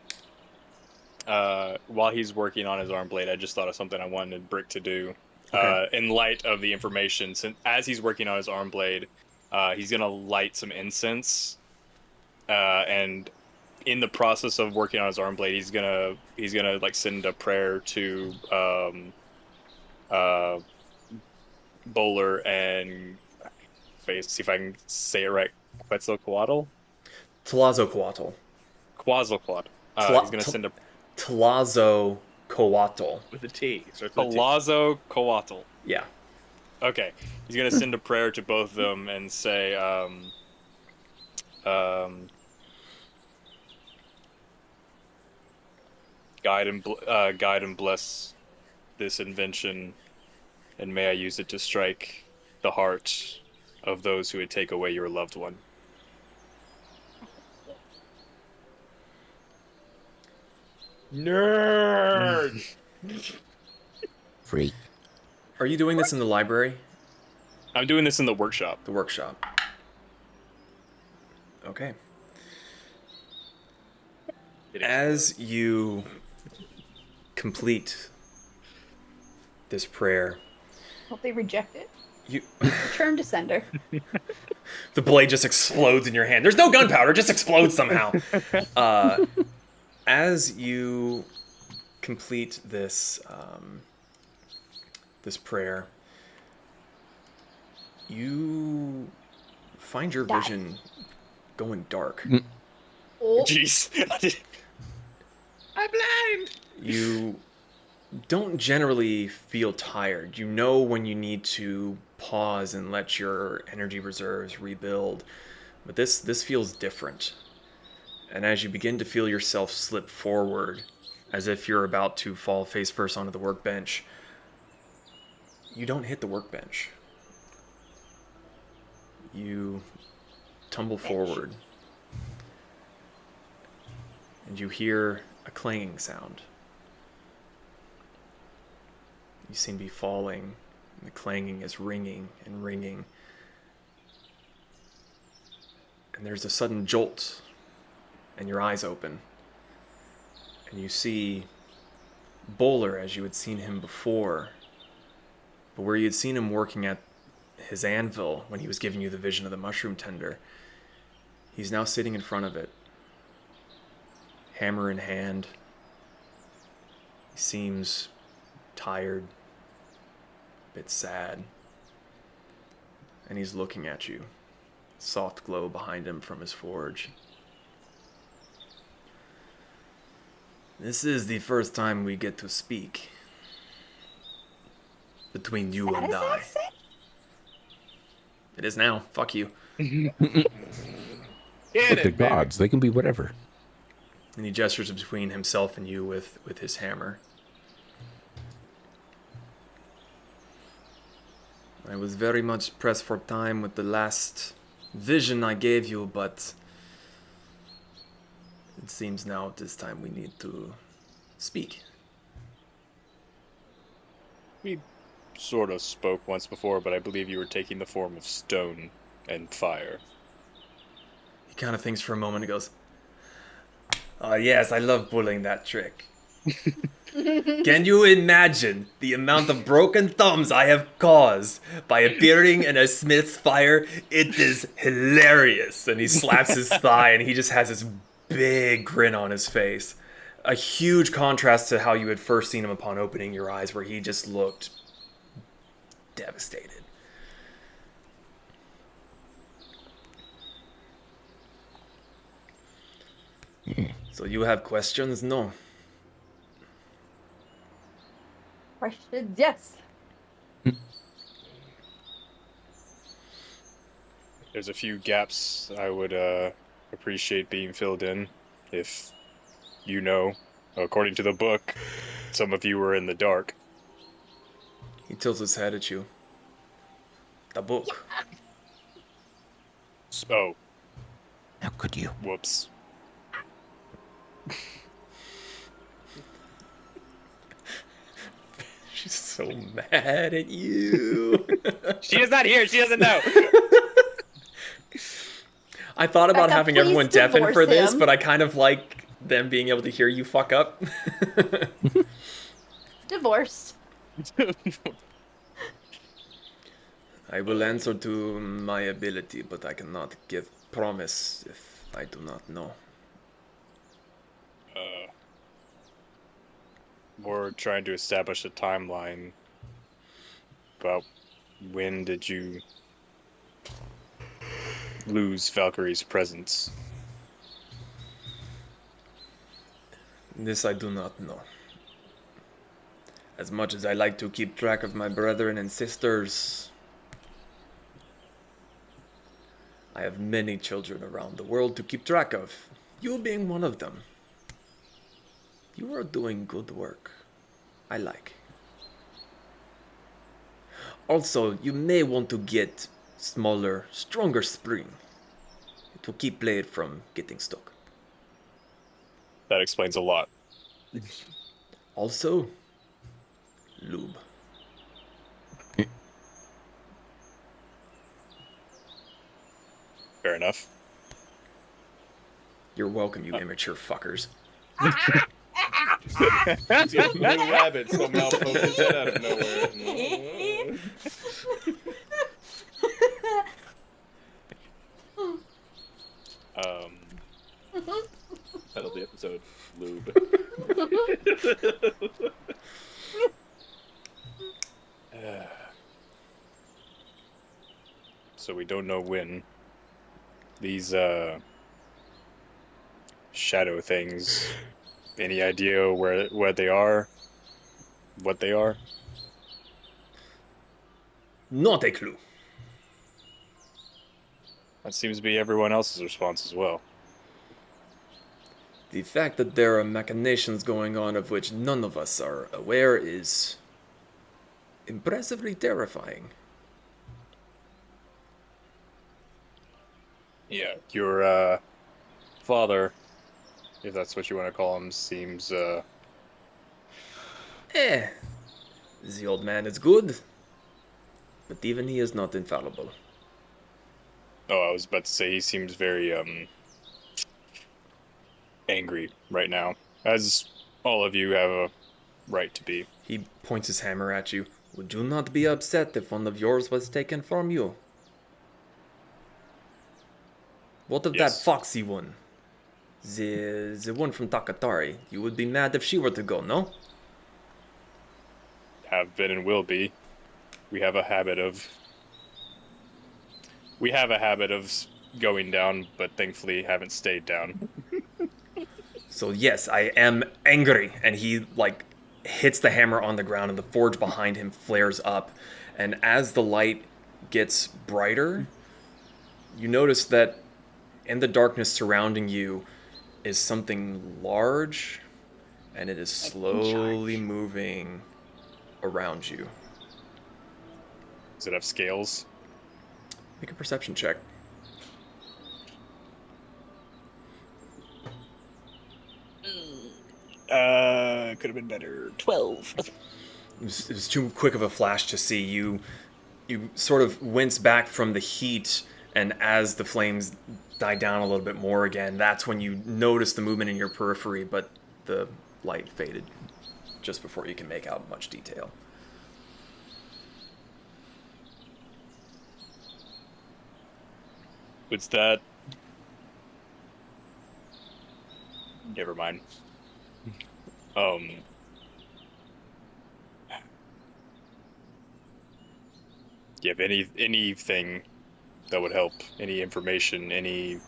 while he's working on his arm blade, I just thought of something I wanted Brick to do. Okay. In light of the information, since as he's working on his arm blade, he's gonna light some incense, and in the process of working on his arm blade, he's gonna like send a prayer to Bowler and see if I can say it right. Quetzalcoatl? Tlazocoatl. Quetzalcoatl. He's gonna send a Tlazocoatl. With a T. Tlazocoatl. Yeah. Okay. He's gonna send a prayer to both of them and say, guide and bless this invention, and may I use it to strike the heart of those who would take away your loved one. Nerd! Freak. Are you doing this in the library? I'm doing this in the workshop. The workshop. Okay. As you complete this prayer, Hope they reject it. you Return to sender. the blade just explodes in your hand. There's no gunpowder, it just explodes somehow. As you complete this this prayer, you find your vision going dark. Jeez. I'm blind. You don't generally feel tired. You know when you need to pause and let your energy reserves rebuild. But this feels different. And as you begin to feel yourself slip forward, as if you're about to fall face first onto the workbench, you don't hit the workbench. You tumble forward. And you hear a clanging sound. You seem to be falling, and the clanging is ringing and ringing. And there's a sudden jolt, and your eyes open. And you see Bowler as you had seen him before, but where you had seen him working at his anvil when he was giving you the vision of the mushroom tender, he's now sitting in front of it, hammer in hand. He seems tired, a bit sad, and he's looking at you. Soft glow behind him from his forge. This is the first time we get to speak between you and I. It is now. Fuck you. But they're gods. They can be whatever. And he gestures between himself and you with his hammer. I was very much pressed for time with the last vision I gave you, but it seems now at this time we need to speak. We sort of spoke once before, but I believe you were taking the form of stone and fire. He kind of thinks for a moment and goes, yes, I love pulling that trick. Can you imagine the amount of broken thumbs I have caused by appearing in a smith's fire? It is hilarious. And he slaps his thigh and he just has this big grin on his face. A huge contrast to how you had first seen him upon opening your eyes, where he just looked devastated. So you have questions? No. Questions, yes. There's a few gaps I would appreciate being filled in. If you know, according to the book, some of you were in the dark. He tilts his head at you. The book. Oh. How could you? Whoops. She's so mad at you. She is not here. She doesn't know. I thought about Becca, having everyone please deafen for divorce this, him. but I kind of like them being able to hear you fuck up. Divorced. I will answer to my ability, but I cannot give promise if I do not know. We're trying to establish a timeline about when did you lose Valkyrie's presence. This I do not know. As much as I like to keep track of my brethren and sisters, I have many children around the world to keep track of, you being one of them. You are doing good work. I like. Also, you may want to get smaller, stronger spring to keep blade from getting stuck. That explains a lot. Also, lube. Fair enough. You're welcome, you immature fuckers. Blue rabbit somehow poked his head out of nowhere. Um, Title of the episode, lube. So we don't know when these shadow things. Any idea where they are? What they are? Not a clue. That seems to be everyone else's response as well. The fact that there are machinations going on of which none of us are aware is impressively terrifying. Yeah, your father, if that's what you want to call him, seems The old man is good, but even he is not infallible. Oh, I was about to say he seems very angry right now, as all of you have a right to be. He points his hammer at you. Would you not be upset if one of yours was taken from you? What of Yes. that foxy one? The one from Takatari. You would be mad if she were to go, no? Have been and will be. We have a habit of going down, but thankfully haven't stayed down. So yes, I am angry. And he, hits the hammer on the ground and the forge behind him flares up. And as the light gets brighter, you notice that in the darkness surrounding you is something large, and it is slowly moving around you. Does it have scales? Make a perception check. Could have been better. 12. It was too quick of a flash to see. You sort of wince back from the heat, and as the flames die down a little bit more again, that's when you notice the movement in your periphery, but the light faded just before you can make out much detail. What's that? Never mind. Do you have anything that would help? Any information? I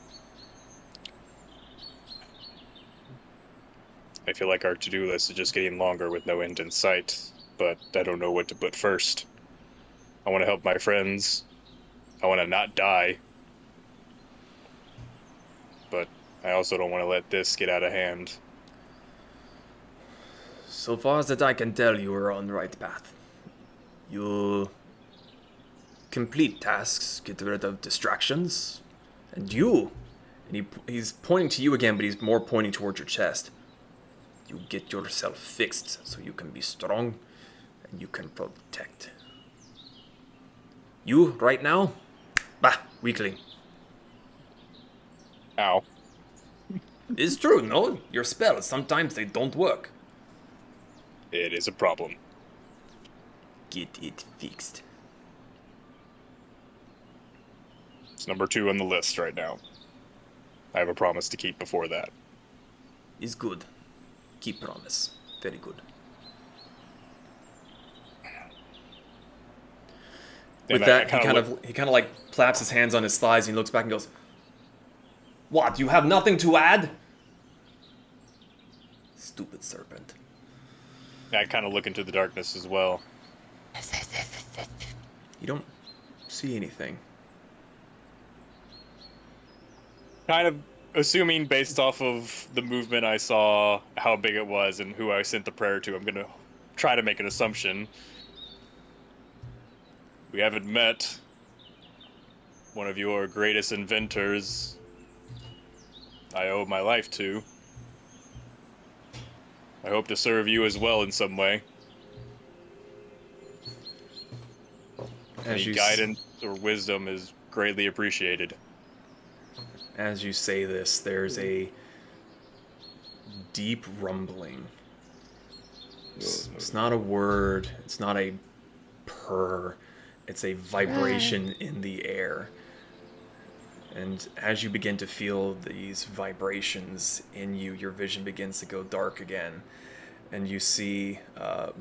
feel like our to-do list is just getting longer with no end in sight, but I don't know what to put first. I want to help my friends. I want to not die. But I also don't want to let this get out of hand. So far as that I can tell, you are on the right path. You complete tasks, get rid of distractions, and he's pointing to you again, but he's more pointing towards your chest. You get yourself fixed so you can be strong and you can protect. You, right now? Bah, weakling. Ow. It's true, no? Your spells, sometimes they don't work. It is a problem. Get it fixed. It's number 2 on the list right now. I have a promise to keep before that. Is good. Keep promise. Very good. With that, he kind of like claps his hands on his thighs and he looks back and goes, "What, you have nothing to add? Stupid serpent." I kind of look into the darkness as well. You don't see anything. Kind of assuming based off of the movement I saw, how big it was, and who I sent the prayer to, I'm going to try to make an assumption. We haven't met one of your greatest inventors I owe my life to. I hope to serve you as well in some way. Any guidance or wisdom is greatly appreciated. As you say this, there's a deep rumbling. It's not a word, it's not a purr, it's a vibration in the air. And as you begin to feel these vibrations in you, your vision begins to go dark again. And you see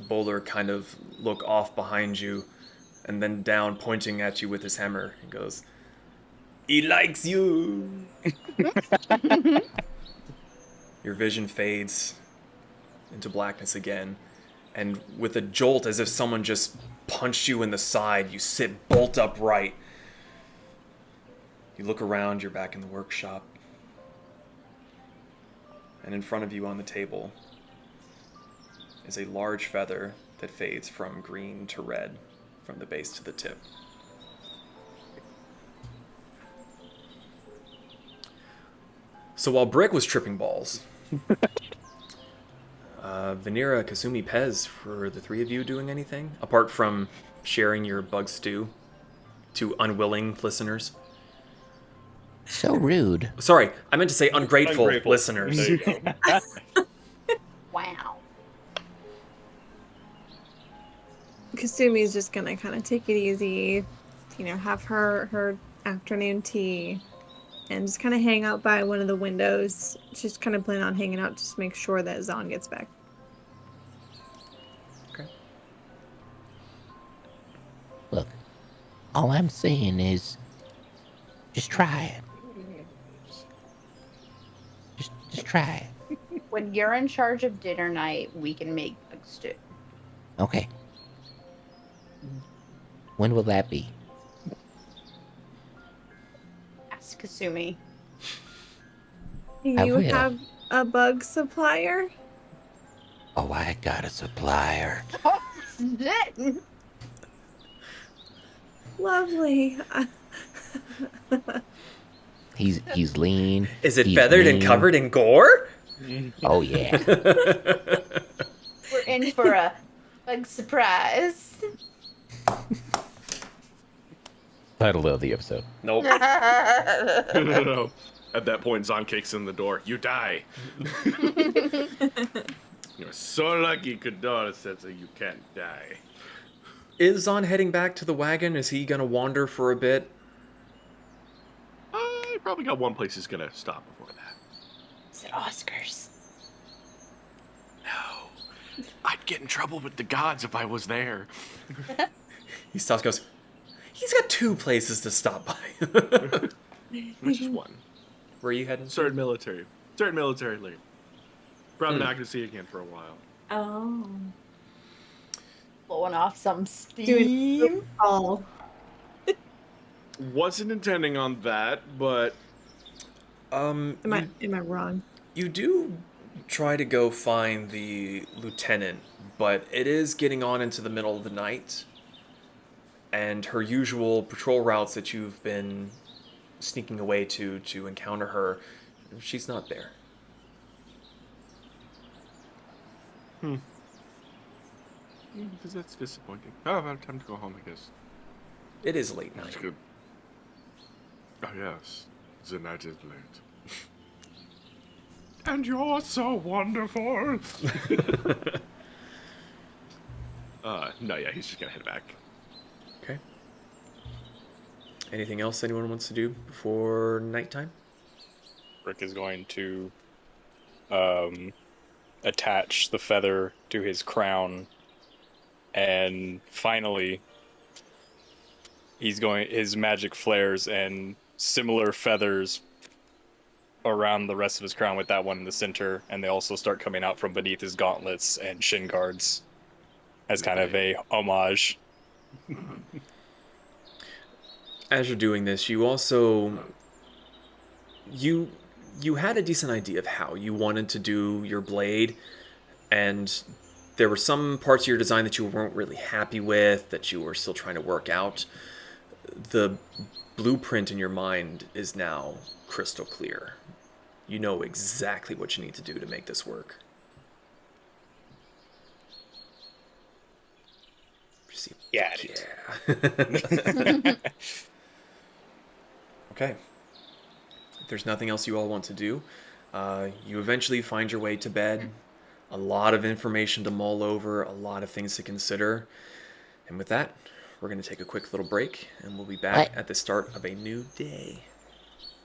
Bowler kind of look off behind you and then down, pointing at you with his hammer. He goes, "He likes you!" Your vision fades into blackness again. And with a jolt, as if someone just punched you in the side, you sit bolt upright. You look around, you're back in the workshop. And in front of you on the table is a large feather that fades from green to red, from the base to the tip. So while Brick was tripping balls, Vanera, Kasumi, Pez, were the three of you doing anything? Apart from sharing your bug stew to unwilling listeners? So rude. Sorry, I meant to say ungrateful. Listeners. There you go. Wow. Kasumi's just gonna kind of take it easy, have her afternoon tea, and just kind of hang out by one of the windows. She's kind of planning on hanging out just to make sure that Zaan gets back. Okay. Look, all I'm saying is, just try it. Just try it. When you're in charge of dinner night, we can make bug stew. Okay. When will that be? Ask Kasumi. Do I you will. have a bug supplier? Oh, I got a supplier. Lovely. He's lean. Is it he's feathered and lean. covered in gore? Oh yeah. We're in for a bug surprise. Title of the episode. Nope. No. At that point, Zaan kicks in the door. You die. You're so lucky, Cadall said so you can't die. Is Zaan heading back to the wagon? Is he gonna wander for a bit? I probably got one place he's gonna stop before that. Is it Oscars? No. I'd get in trouble with the gods if I was there. He stops, goes, he's got two places to stop by. Which is one. Where are you heading? Certain military leave. Probably not gonna see it again for a while. Oh. Blowing off some steam. Oh. Wasn't intending on that, but Am I wrong? You do try to go find the lieutenant, but it is getting on into the middle of the night, and her usual patrol routes that you've been sneaking away to encounter her, she's not there. Because that's disappointing. Oh, I have time to go home, I guess. It is late That's night. good. Oh, yes. The night is late. And you're so wonderful. No, yeah, he's just gonna head back. Okay. Anything else anyone wants to do before nighttime? Rick is going to attach the feather to his crown, and finally his magic flares and similar feathers around the rest of his crown with that one in the center, and they also start coming out from beneath his gauntlets and shin guards as kind of a homage. As you're doing this, you also you had a decent idea of how you wanted to do your blade, and there were some parts of your design that you weren't really happy with, that you were still trying to work out. The blueprint in your mind is now crystal clear. You know exactly what you need to do to make this work. Yeah. Okay. If there's nothing else you all want to do, you eventually find your way to bed. A lot of information to mull over, a lot of things to consider. And with that, we're going to take a quick little break, and we'll be back at the start of a new day.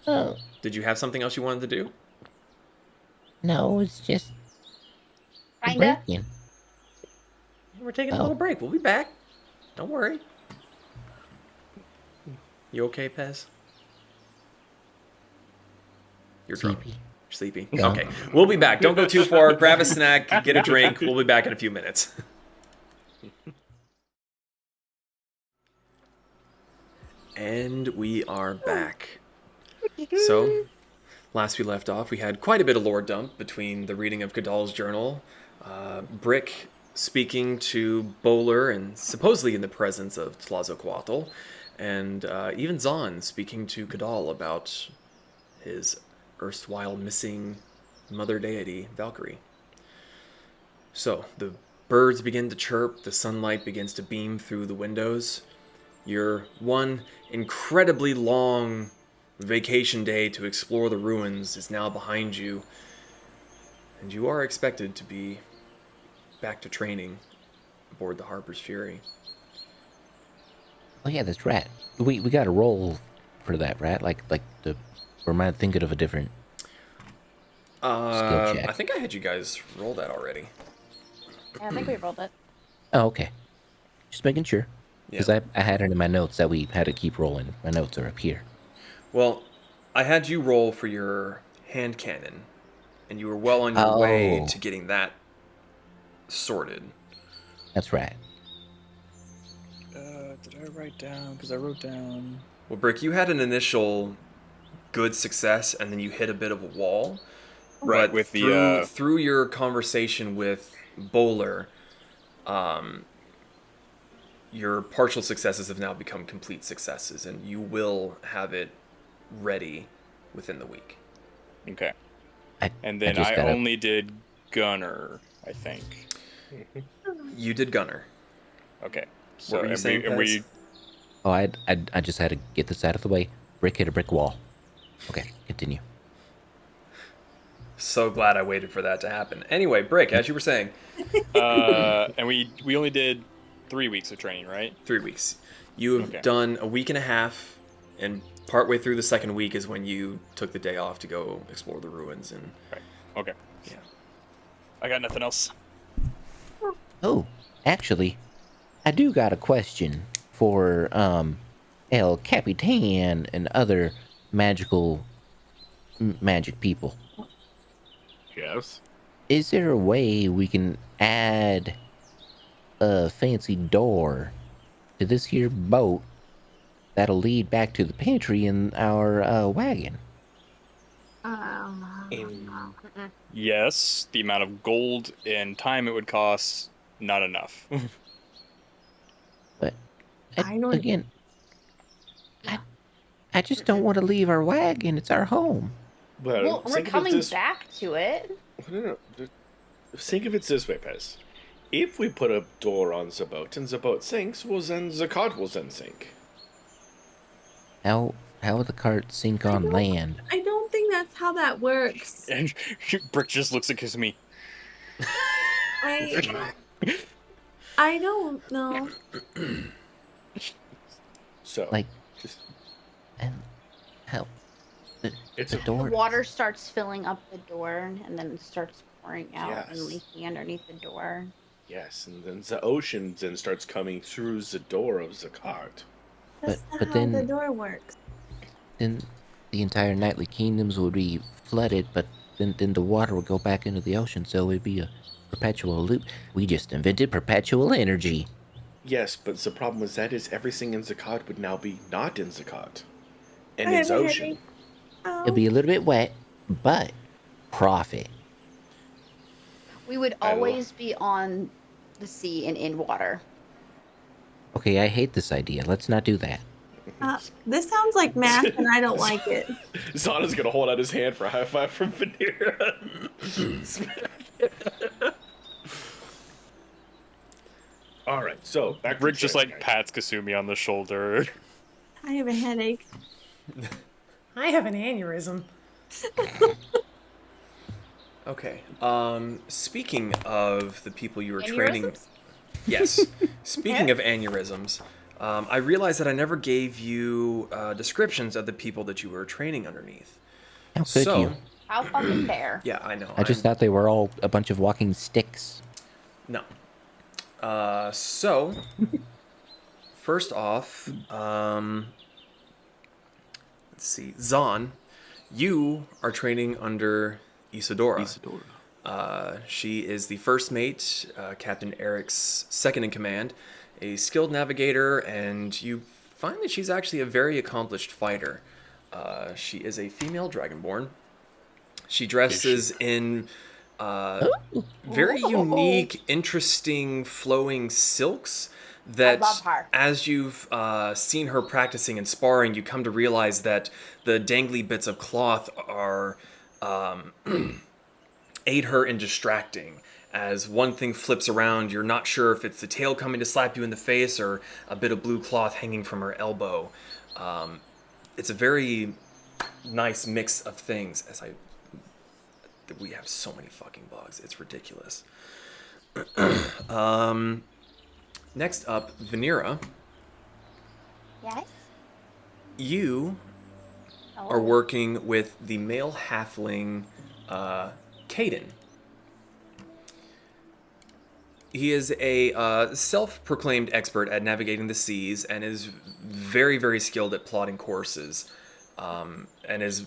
Oh, Did you have something else you wanted to do? no, it's just a Kinda. break-in. We're taking a little break. We'll be back. Don't worry. You okay, Pez? You're drunk. Sleepy. You're sleepy. No. Okay. We'll be back. Don't go too far. Grab a snack, get a drink. We'll be back in a few minutes. And we are back. So, last we left off, we had quite a bit of lore dump between the reading of Cadall's journal, Brick speaking to Bowler and supposedly in the presence of Tlazocquatl, and even Zaan speaking to Cadall about his erstwhile missing mother deity, Valkyrie. So, the birds begin to chirp, the sunlight begins to beam through the windows. Your one incredibly long vacation day to explore the ruins is now behind you, and you are expected to be back to training aboard the Harper's Fury. Oh yeah, that's right. We got a roll for that, right? Like the, or am I thinking of a different skill check? I think I had you guys roll that already. Yeah, I think we rolled it. Oh, okay. Just making sure. Because Yeah. I had it in my notes that we had to keep rolling. My notes are up here. Well, I had you roll for your hand cannon, and you were well on your way to getting that sorted. That's right. Did I write down? Because I wrote down... Well, Brick, you had an initial good success, and then you hit a bit of a wall. Right, But with through your conversation with Bowler, your partial successes have now become complete successes, and you will have it ready within the week. Okay. And I then just I gotta- only did Gunner, I think. You did Gunner. Okay. So What were you saying, and we Pez? Oh, I just had to get this out of the way. Brick hit a brick wall. Okay, continue. So glad I waited for that to happen. Anyway, Brick, as you were saying, and we only did 3 weeks of training, right? 3 weeks. You have Okay. done a week and a half, and partway through the second week is when you took the day off to go explore the ruins. And Right. Okay. yeah, I got nothing else. Oh, actually, I do got a question for El Capitan and other magic people. Yes. Is there a way we can add a fancy door to this here boat that'll lead back to the pantry in our wagon? Yes, the amount of gold and time it would cost, not enough. But I don't- again, I just don't want to leave our wagon. It's our home. Well, we're coming back to it. No. Think of it this way, Pez. If we put a door on the boat and the boat sinks, well then the cart will then sink. How will the cart sink on land? I don't think that's how that works. And Brick just looks at Kiss-Me. I don't know. So Like, just and how? it's The a door. Water starts filling up the door, and then it starts pouring out and Yes. leaking underneath the door. yes, and then the ocean then starts coming through the door of the cart. That's But not how then- the door works. Then the entire nightly kingdoms would be flooded, but then the water would go back into the ocean, so it'd be a perpetual loop. We just invented perpetual energy. Yes, but the problem with that is everything in the cart would now be not in the cart. And I it's have a ocean. headache. Oh. It'll be a little bit wet, but profit. We would I will- always be on the sea and in water. Okay, I hate this idea. Let's not do that. This sounds like math, and I don't like it. Zana's gonna hold out his hand for a high five from Vanera. Alright, so back to Brick just training, like guys. pats Kasumi on the shoulder. I have a headache. I have an aneurysm. Okay. Speaking of the people you were training, Aneurysms? yes. Speaking of aneurysms, I realized that I never gave you descriptions of the people that you were training underneath. How could you? How fucking fair. Yeah, I know. I just thought they were all a bunch of walking sticks. No. So, first off, let's see. Zaan, you are training under Isadora. She is the first mate, Captain Eric's second in command, a skilled navigator, and you find that she's actually a very accomplished fighter. She is a female dragonborn. She dresses in very unique, interesting, flowing silks that, I love her. as you've seen her practicing and sparring, you come to realize that the dangly bits of cloth are aid her in distracting. As one thing flips around, you're not sure if it's the tail coming to slap you in the face or a bit of blue cloth hanging from her elbow. It's a very nice mix of things. We have so many fucking bugs. It's ridiculous. Next up, Vanera. Yes? You are working with the male halfling, Caden. He is a self-proclaimed expert at navigating the seas and is very, very skilled at plotting courses, and is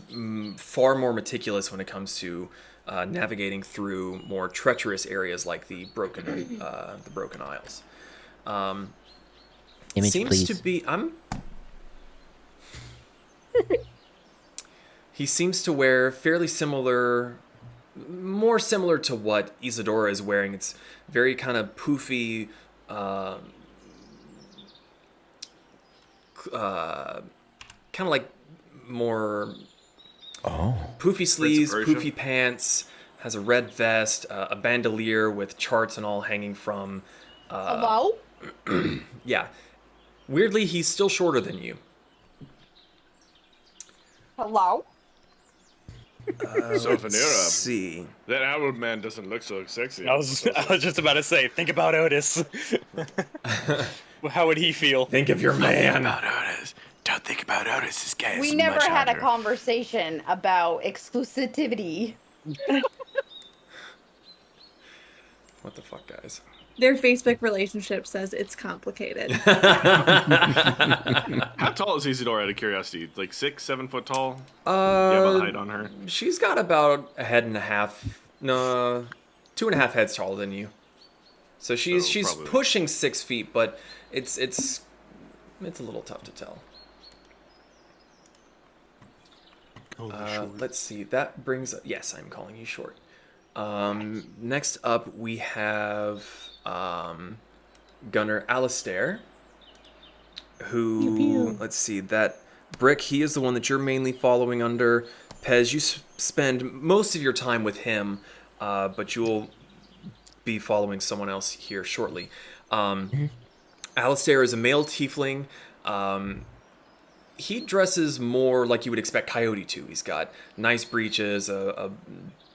far more meticulous when it comes to navigating through more treacherous areas like the Broken Isles. Image, seems please. to be he seems to wear fairly similar, more similar to what Isadora is wearing. It's very kind of poofy, kind of like more poofy sleeves, poofy pants, has a red vest, a bandolier with charts and all hanging from... Hello? Yeah. Weirdly, he's still shorter than you. Hello? So Vanera, See. that outward man doesn't look so sexy. I was just about to say, think about Otus. How would he feel? Think of your man. Otus. Don't think about Otus. This guy is We never much had a hotter. conversation about exclusivity. What the fuck, guys? Their Facebook relationship says it's complicated. How tall is Isadora, out of curiosity? Like 6-7 foot tall? Do you have a height on her? She's got about a head and a half. No, 2.5 heads taller than you. So she's probably. pushing 6 feet, but it's a little tough to tell. Let's see. That brings up... Yes, I'm calling you short. Next up, we have Gunner Alistair, who... Let's see. That Brick, he is the one that you're mainly following under. Pez, you spend most of your time with him, but you'll be following someone else here shortly. Alistair is a male tiefling. He dresses more like you would expect Coyote to. He's got nice breeches, a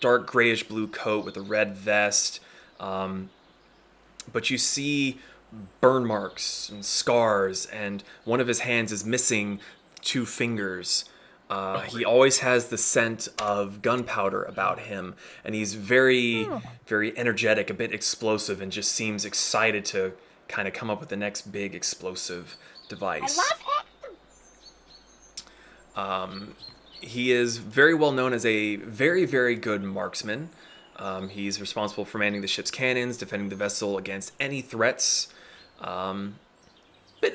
dark grayish blue coat with a red vest. But you see burn marks and scars, and one of his hands is missing 2 fingers. He always has the scent of gunpowder about him, and he's very, very energetic, a bit explosive, and just seems excited to kind of come up with the next big explosive device. I love him! He is very well known as a very, very good marksman. He's responsible for manning the ship's cannons, defending the vessel against any threats. But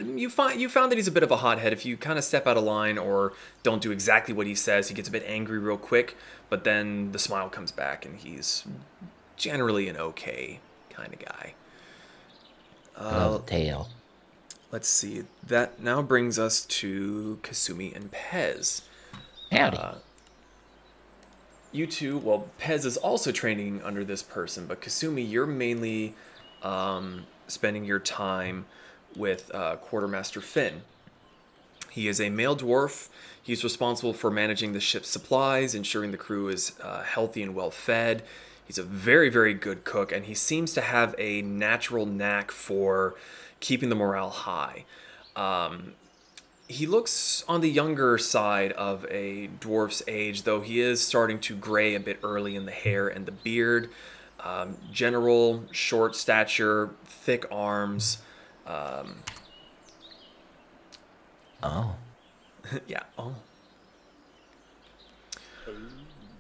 you found that he's a bit of a hothead. If you kind of step out of line or don't do exactly what he says, he gets a bit angry real quick. But then the smile comes back, and he's generally an okay kind of guy. Tail. Let's see. That now brings us to Kasumi and Pez. Howdy. You two, well, Pez is also training under this person, but Kasumi, you're mainly spending your time with Quartermaster Finn. He is a male dwarf. He's responsible for managing the ship's supplies, ensuring the crew is healthy and well fed. He's a very, very good cook, and he seems to have a natural knack for keeping the morale high. He looks on the younger side of a dwarf's age, though he is starting to gray a bit early in the hair and the beard. General, short stature, thick arms. Oh. Yeah. Oh.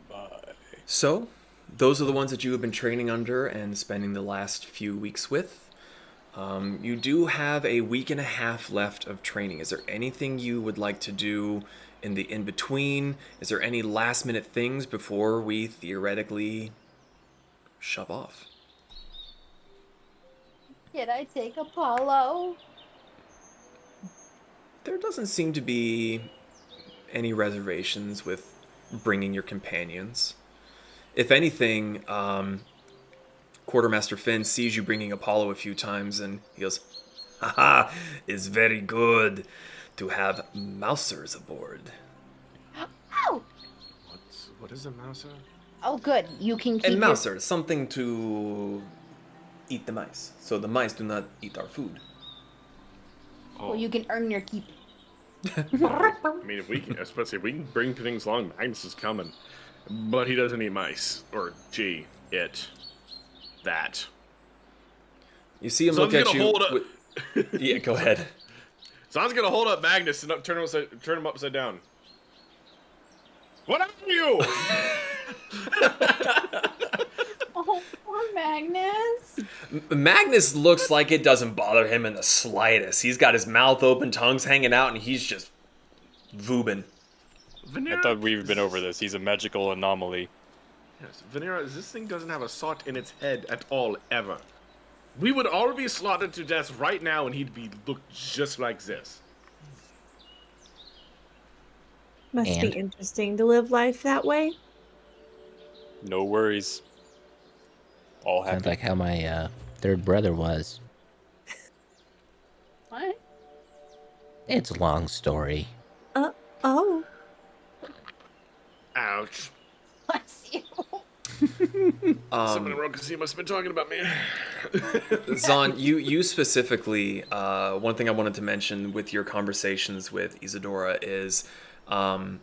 Bye. So, those are the ones that you have been training under and spending the last few weeks with. You do have a week and a half left of training. Is there anything you would like to do in the in-between? Is there any last-minute things before we theoretically shove off? Did I take Apollo? There doesn't seem to be any reservations with bringing your companions. If anything, Quartermaster Finn sees you bringing Apollo a few times and he goes, "Haha, it's very good to have mousers aboard." Oh! What is a mouser? Oh, good. You can keep And mouser, something to eat the mice. So the mice do not eat our food. Well, you can earn your keep. I mean, if we can, especially if we can bring things along, Magnus is coming. But he doesn't eat mice. Or, that. You see him look at you. Yeah, go ahead. Zaan's gonna hold up Magnus and turn him upside down. What are you? Oh, poor Magnus. Magnus looks like it doesn't bother him in the slightest. He's got his mouth open, tongue's hanging out, and he's just voobing. Vanera, I thought we've been over this. He's a magical anomaly. Yes, Vanera, this thing doesn't have a sot in its head at all, ever. We would all be slaughtered to death right now, and he'd look just like this. Must be interesting to live life that way. No worries. All happy. Sounds like how my third brother was. What? It's a long story. Oh. Ouch. Bless you. Someone in Rokasing must have been talking about me. Zaan, you specifically, one thing I wanted to mention with your conversations with Isadora is a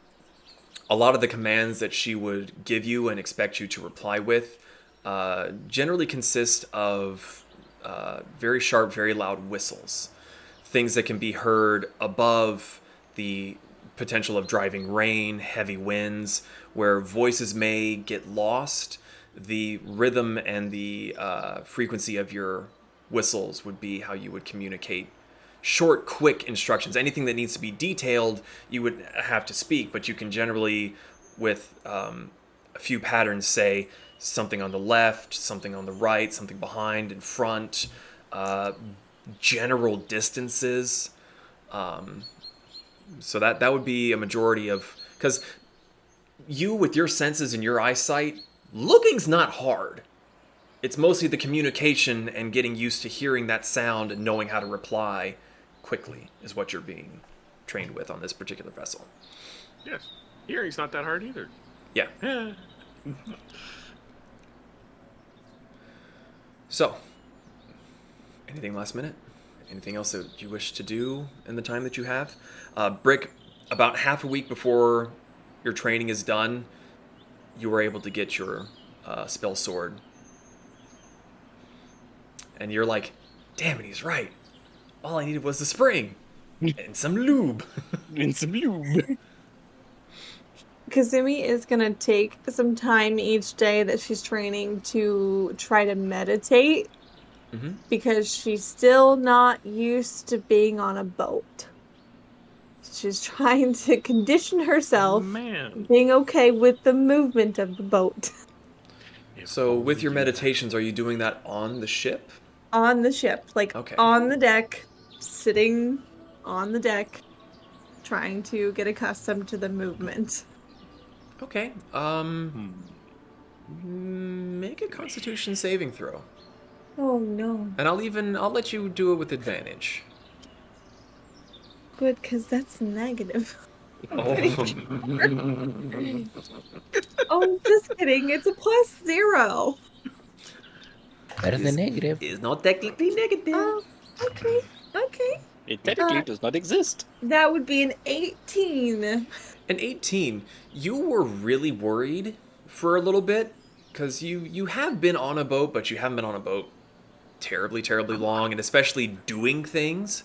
lot of the commands that she would give you and expect you to reply with generally consist of very sharp, very loud whistles. Things that can be heard above the potential of driving rain, heavy winds, where voices may get lost. The rhythm and the frequency of your whistles would be how you would communicate short, quick instructions. Anything that needs to be detailed, you would have to speak, but you can generally, with a few patterns, say something on the left, something on the right, something behind, in front, general distances. So that would be a majority of... Because you, with your senses and your eyesight, looking's not hard. It's mostly the communication and getting used to hearing that sound and knowing how to reply quickly is what you're being trained with on this particular vessel. Yes. Hearing's not that hard either. Yeah. So, anything last minute? Anything else that you wish to do in the time that you have? Brick, about half a week before your training is done, you were able to get your spell sword. And you're like, damn it, he's right. All I needed was the spring. And some lube. Kazumi is going to take some time each day that she's training to try to meditate. Mm-hmm. Because she's still not used to being on a boat. She's trying to condition herself being okay with the movement of the boat. So with your meditations, are you doing that on the ship? On the ship, like Okay. on the deck, sitting on the deck, trying to get accustomed to the movement. Okay. Make a Constitution saving throw. Oh no. And I'll let you do it with advantage. Good, because that's negative. Oh. Oh, just kidding. It's a +0. Better than negative. It's not technically negative. Oh, okay. It technically does not exist. That would be an 18. An 18. You were really worried for a little bit because you have been on a boat, but you haven't been on a boat terribly long, and especially doing things.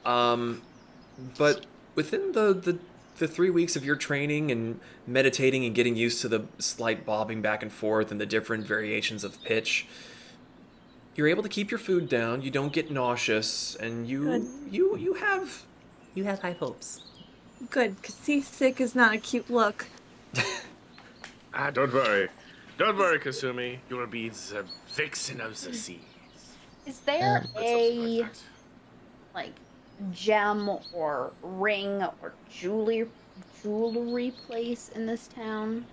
But within the 3 weeks of your training and meditating and getting used to the slight bobbing back and forth and the different variations of pitch, you're able to keep your food down. You don't get nauseous, and you have high hopes. Good, because seasick is not a cute look. Don't worry. Don't worry, Kasumi. You'll be the vixen of the seas. Is there a like gem or ring or jewelry place in this town?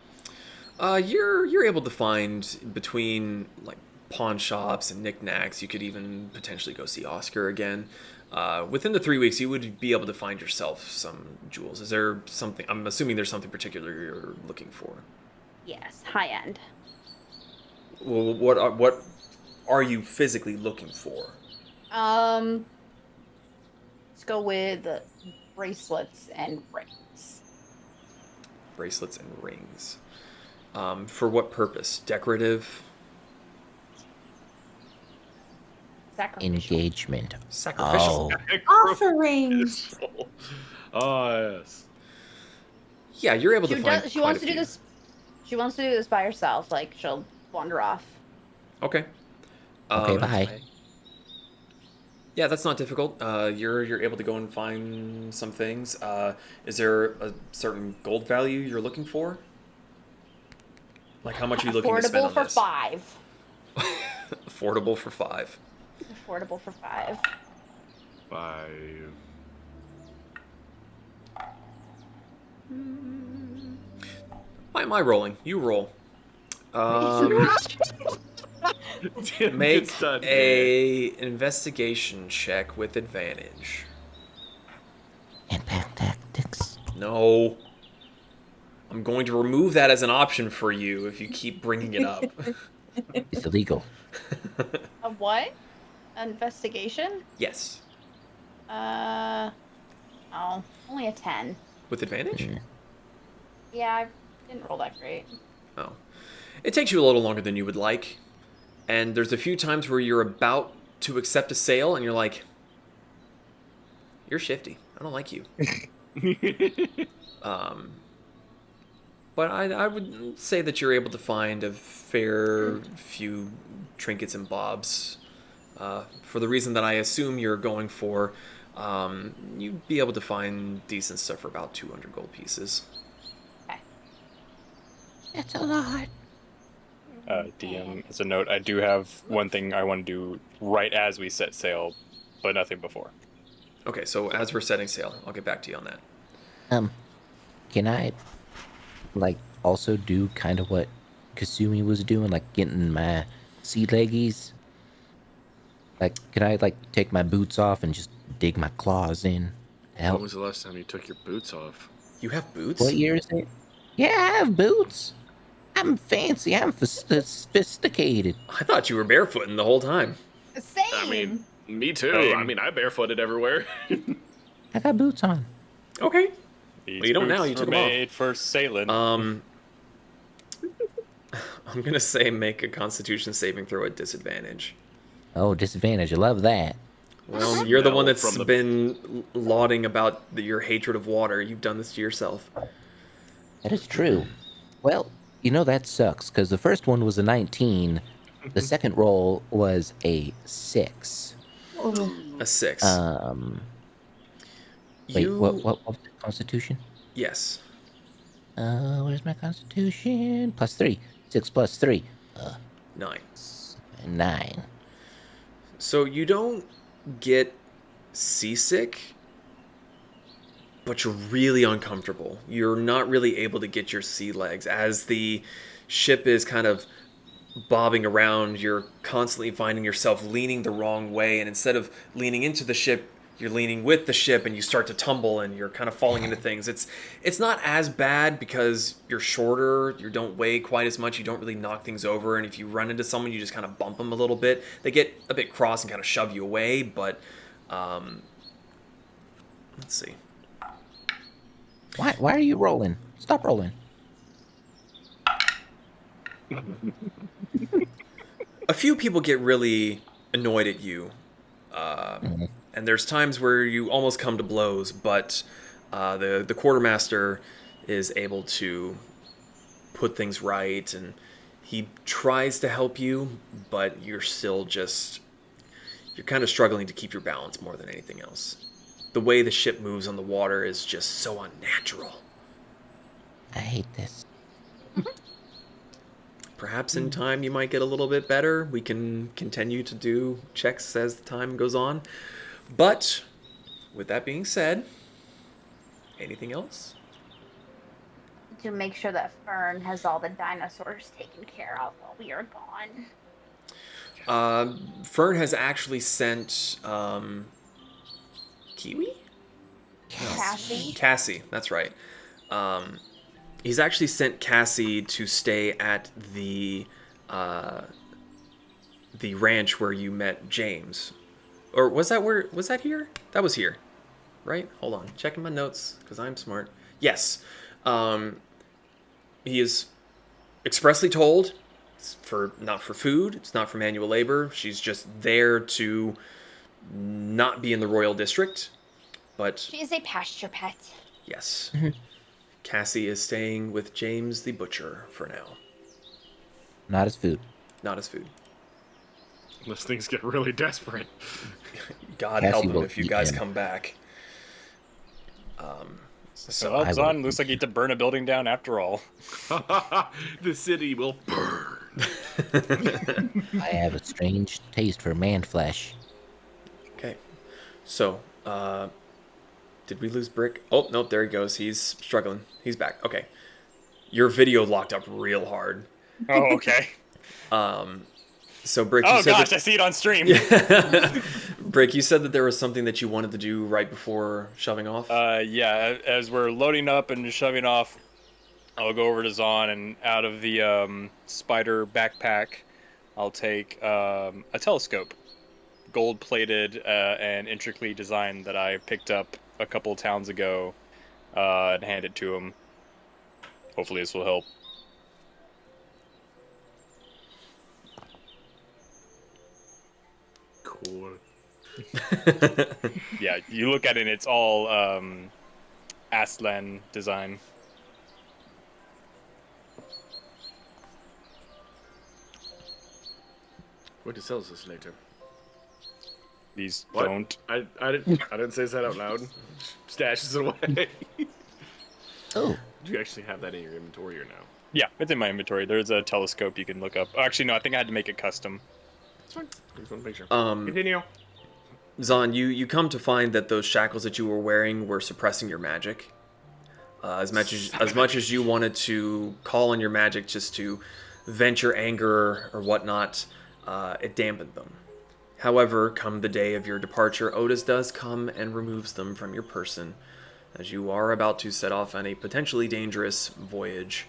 You're able to find between like pawn shops and knickknacks. You could even potentially go see Oscar again. Within the 3 weeks, you would be able to find yourself some jewels. Is there something? I'm assuming there's something particular you're looking for. Yes, high end. Well, what are you physically looking for? Let's go with bracelets and rings. Bracelets and rings. For what purpose? Decorative? Sacrificial. Engagement. Sacrificial. Offerings. Oh, yes. Yeah, you're able to find She wants to do this. She wants to do this by herself. Like she'll wander off. Okay. Okay, bye. Yeah, that's not difficult. You're able to go and find some things. Is there a certain gold value you're looking for? Like how much are you looking to spend on this? Affordable for 5. Affordable for 5. Affordable for 5. 5. Why am I rolling? You roll. Make a investigation check with advantage. Impact tactics. No. I'm going to remove that as an option for you if you keep bringing it up. It's illegal. A what? Investigation? Yes. Oh, only a 10. With advantage? Yeah, I didn't roll that great. Oh. It takes you a little longer than you would like. And there's a few times where you're about to accept a sale and you're like, you're shifty. I don't like you. But I would say that you're able to find a fair few trinkets and bobs. For the reason that I assume you're going for, you'd be able to find decent stuff for about 200 gold pieces. Okay. That's a lot. DM, as a note, I do have one thing I want to do right as we set sail, but nothing before. Okay, so as we're setting sail, I'll get back to you on that. Can I, like, also do kind of what Kasumi was doing, like getting my sea leggies? Like, can I, like, take my boots off and just dig my claws in? When was the last time you took your boots off? You have boots? What year is it? Yeah, I have boots. I'm fancy. I'm sophisticated. I thought you were barefooting the whole time. Same. I mean, me too. Same. I mean, I barefooted everywhere. I got boots on. Okay. These Well, you don't boots now, you were took them off. made for sailing. I'm gonna say make a Constitution saving throw at disadvantage. Oh, disadvantage. I love that. Well, you're the one Smell that's from the- been lauding about your hatred of water. You've done this to yourself. That is true. Well, you know that sucks, because the first one was a 19. The second roll was a 6. A 6. Wait, what was the Constitution? Yes. Where's my Constitution? +3. 6 plus 3. 9. 9. So you don't get seasick, but you're really uncomfortable. You're not really able to get your sea legs. As the ship is kind of bobbing around, you're constantly finding yourself leaning the wrong way, and instead of leaning into the ship, you're leaning with the ship, and you start to tumble, and you're kind of falling into things. It's not as bad because you're shorter, you don't weigh quite as much, you don't really knock things over, and if you run into someone, you just kind of bump them a little bit. They get a bit cross and kind of shove you away, but Let's see. Why are you rolling? Stop rolling. A few people get really annoyed at you, and there's times where you almost come to blows, but the quartermaster is able to put things right, and he tries to help you, but you're still just... You're kind of struggling to keep your balance more than anything else. The way the ship moves on the water is just so unnatural. I hate this. Perhaps in time you might get a little bit better. We can continue to do checks as the time goes on. But with that being said, anything else? To make sure that Fern has all the dinosaurs taken care of while we are gone. Fern has actually sent Kiwi? Cassie, that's right. He's actually sent Cassie to stay at the ranch where you met James. Or was that here? That was here, right? Hold on, checking my notes because I'm smart. Yes, he is expressly told it's not for food, it's not for manual labor. She's just there to not be in the royal district, but She is a pasture pet. yes. Cassie is staying with James the Butcher for now. Not as food. Not as food. Unless things get really desperate. God Cassie help him will if you eat guys him. come back. So I will Zaan, looks like you get to burn a building down after all. The city will burn. I have a strange taste for man flesh. Okay. So, did we lose Brick? Oh, nope, there he goes. He's struggling. He's back. Okay. Your video locked up real hard. Oh, okay. So, Brick, you Oh said gosh, that... I see it on stream. Brick, you said that there was something that you wanted to do right before shoving off? Yeah, as we're loading up and shoving off, I'll go over to Zaan, and out of the spider backpack, I'll take a telescope, gold-plated and intricately designed, that I picked up a couple towns ago, and hand it to him. Hopefully this will help. Cool. Yeah, you look at it and it's all Aslan design. What does sales this later? These What? don't. I didn't say that out loud. Stashes it away. Oh. Do you actually have that in your inventory or no? Yeah, it's in my inventory. There's a telescope you can look up. Actually, no, I think I had to make it custom. It's fine. I just want to make sure. Um, Continue. Zaan, you come to find that those shackles that you were wearing were suppressing your magic. As much as you wanted to call on your magic just to vent your anger or whatnot, it dampened them. However, come the day of your departure, Otus does come and removes them from your person, as you are about to set off on a potentially dangerous voyage,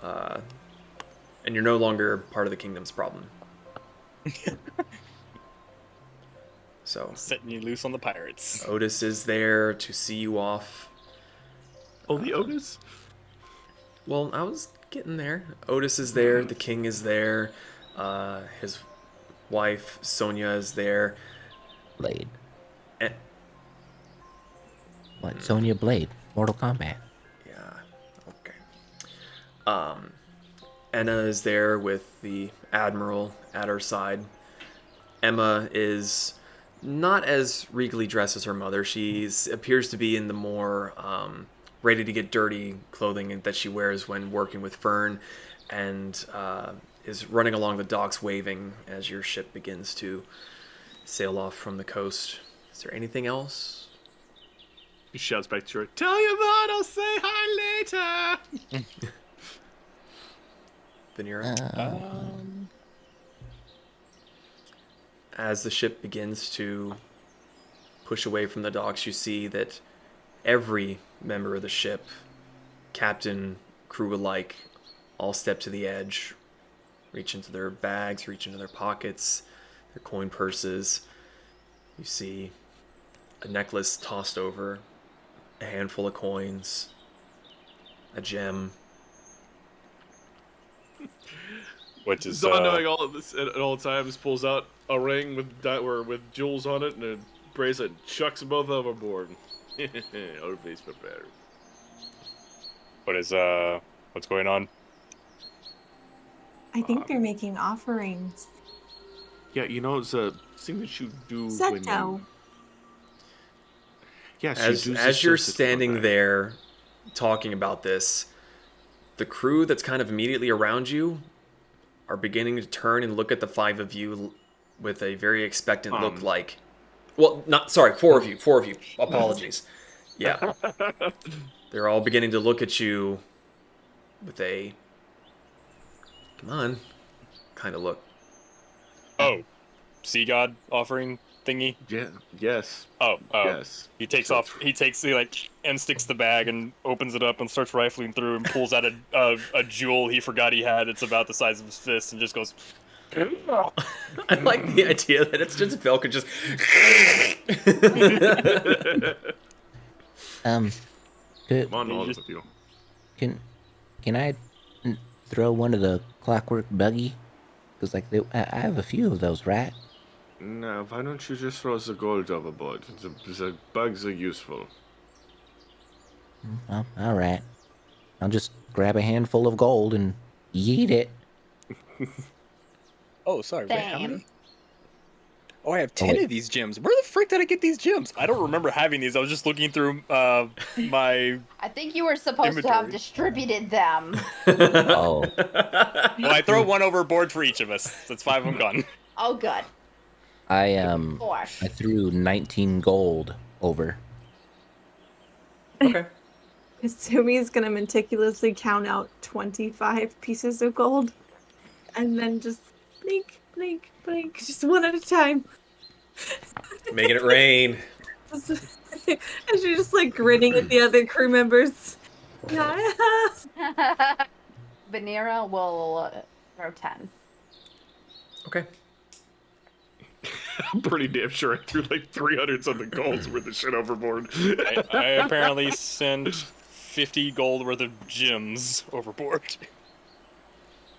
and you're no longer part of the kingdom's problem. So, Setting you loose on the pirates. Otus is there to see you off. Oh, the Otus? Well, I was getting there. Otus is there. The king is there. His wife, Sonia, is there. Blade. Eh, What? Sonya Blade. Mortal Kombat. yeah. Okay. Enna is there with the admiral at her side. Emma is not as regally dressed as her mother. She appears to be in the more ready to get dirty clothing that she wears when working with Fern, and is running along the docks waving as your ship begins to sail off from the coast. Is there anything else? He shouts back to her, "Tell your mom I'll say hi later!" Vanera? As the ship begins to push away from the docks, you see that every member of the ship, captain, crew alike, all step to the edge, reach into their bags, reach into their pockets, their coin purses. You see a necklace tossed over a handful of coins, a gem. Which is Zaan, knowing all of this at all times, pulls out a ring with jewels on it and a bracelet, chucks them both overboard. Our face prepared. What's going on? I think they're making offerings. Yeah, you know, it's a thing that you do when Seto. you... Yes, As you're standing there talking about this, the crew that's kind of immediately around you are beginning to turn and look at the five of you with a very expectant look like... Well, four of you. Apologies. Yeah. They're all beginning to look at you with a... Come on. Kind of look. Oh, sea god offering thingy. Yeah. Yes. Oh. Yes. He takes and sticks the bag and opens it up and starts rifling through and pulls out a jewel he forgot he had. It's about the size of his fist and just goes. I like the idea that it's just Velka just. Good. Come on, all of you. Can I throw one of the clockwork buggy? Because I have a few of those, right? No, why don't you just throw the gold overboard? The bugs are useful. Oh, all right. I'll just grab a handful of gold and yeet it. Oh, sorry. Wait, how Same. many? Oh, I have 10 of these gems. Where the frick did I get these gems? I don't remember having these. I was just looking through my... I think you were supposed to have Inventory. distributed them. Oh. Well, I throw one overboard for each of us. That's 5 of them gone. Oh, good. I threw 19 gold over. Okay. Kasumi's gonna meticulously count out 25 pieces of gold. And then just blink, blink, blink, just one at a time. Making it rain. And she's just like grinning at the other crew members. Vanera will throw 10. Okay. I'm pretty damn sure I threw like 300 something golds worth of shit overboard. I apparently sent 50 gold worth of gems overboard.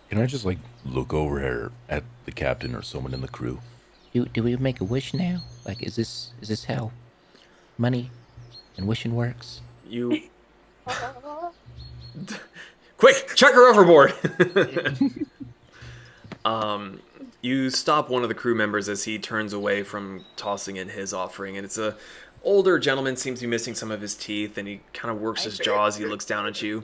Can I just look over here at the captain or someone in the crew? Do we make a wish now? Is this how money and wishing works? You. Quick, chuck her overboard. You stop one of the crew members as he turns away from tossing in his offering, and it's a older gentleman, seems to be missing some of his teeth, and he kind of works his jaw as he looks down at you.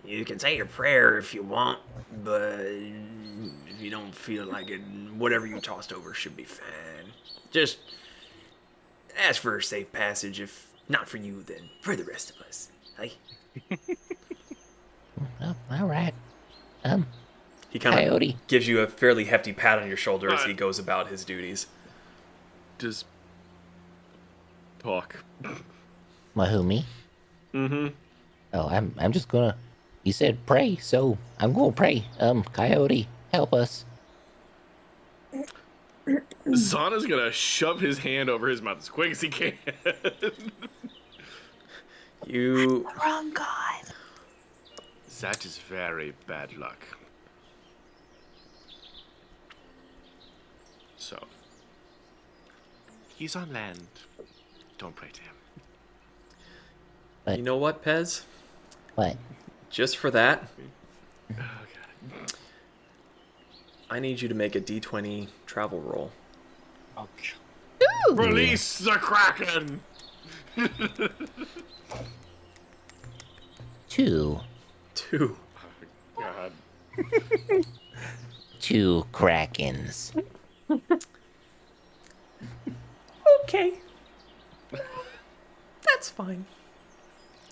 You can say your prayer if you want, but if you don't feel like it, whatever you tossed over should be fine. Just ask for a safe passage. If not for you, then for the rest of us. Hey. Oh, all right. He kind of Coyote. gives you a fairly hefty pat on your shoulder as he goes about his duties. Just talk. Well, who, me? Mm-hmm. Oh, I'm just gonna... You said pray, so I'm gonna pray. Coyote, help us. Zaan is gonna shove his hand over his mouth as quick as he can. You... Wrong god. That is very bad luck. So, he's on land. Don't pray to him. But, You know what, Pez? what? Just for that, Oh, God. I need you to make a D20 travel roll. Release the Kraken! 2. 2. God. 2 krakens. Okay. That's fine.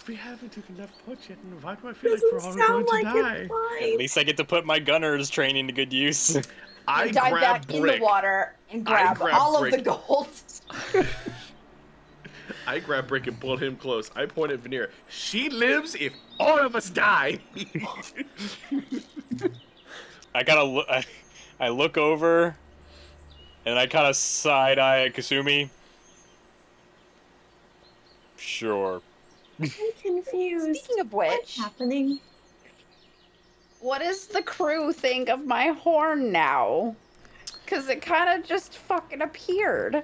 We haven't even left port yet, and why do I feel like Doesn't we're all sound going like to die? it's At fine. least I get to put my gunner's training to good use. I Dive grab back in Brick. the water and grab grab all of Brick. the gold. I grab Brick and pull him close. I point at Vanera. She lives if all of us die. I look over, and I kind of side eye at Kasumi. Sure. I'm confused. Speaking of What's which, happening? what does the crew think of my horn now? Because it kind of just fucking appeared.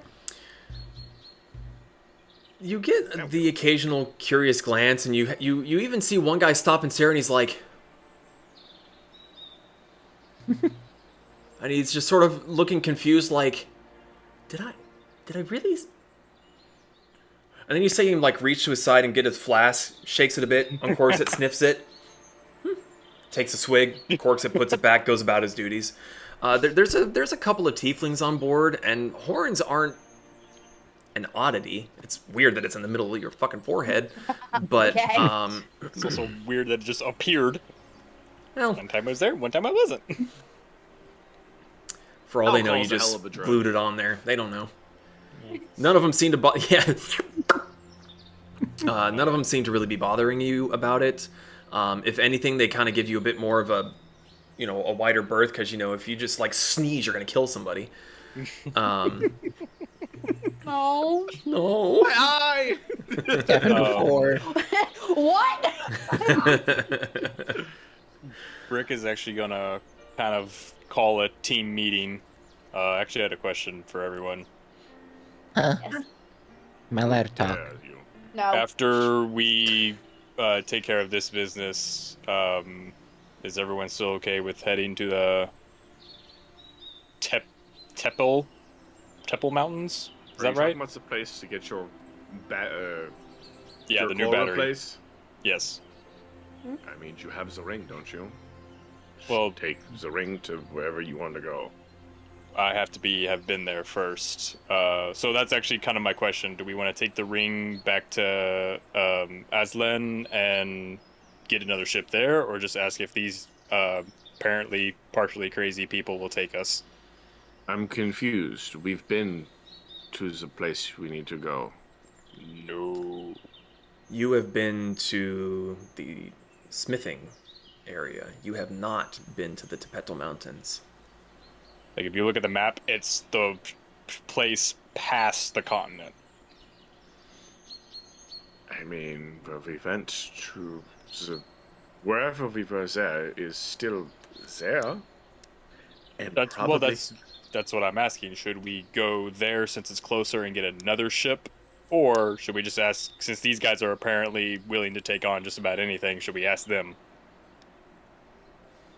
You get the occasional curious glance, and you even see one guy stop and stare, and he's like, and he's just sort of looking confused, like, did I really? And then you see him like reach to his side and get his flask, shakes it a bit, uncorks it, sniffs it, takes a swig, corks it, puts it back, goes about his duties. There's a couple of tieflings on board, and horns aren't an oddity. It's weird that it's in the middle of your fucking forehead, but Okay. It's also weird that it just appeared. well, One time I was there, one time I wasn't. for all they know, you Alcohol's a hell just of a drug. glued it on there. They don't know. None of them seem to none of them seem to really be bothering you about it. If anything, they kind of give you a bit more of a, a wider berth, because if you just like sneeze, you're gonna kill somebody. No. No. Hi. Happened before. What? Rick is actually gonna kind of call a team meeting. Actually, I had a question for everyone. Huh? Yes. Am I allowed to talk? No. After we take care of this business, is everyone still okay with heading to the Temple Mountains? Is that right? What's the place to get your Yeah, your the new core battery. replaced? Yes. I mean, you have the ring, don't you? Well, Take the ring to wherever you want to go. I have been there first. So that's actually kind of my question. Do we want to take the ring back to Aslan and get another ship there, or just ask if these apparently partially crazy people will take us? I'm confused. We've been to the place we need to go. No. You have been to the smithing area. You have not been to the Tempests Mountains. Like, if you look at the map, it's the place past the continent. I mean, where we went to the wherever we were there is still there. And That's what I'm asking. Should we go there since it's closer and get another ship? Or should we just ask, since these guys are apparently willing to take on just about anything, should we ask them?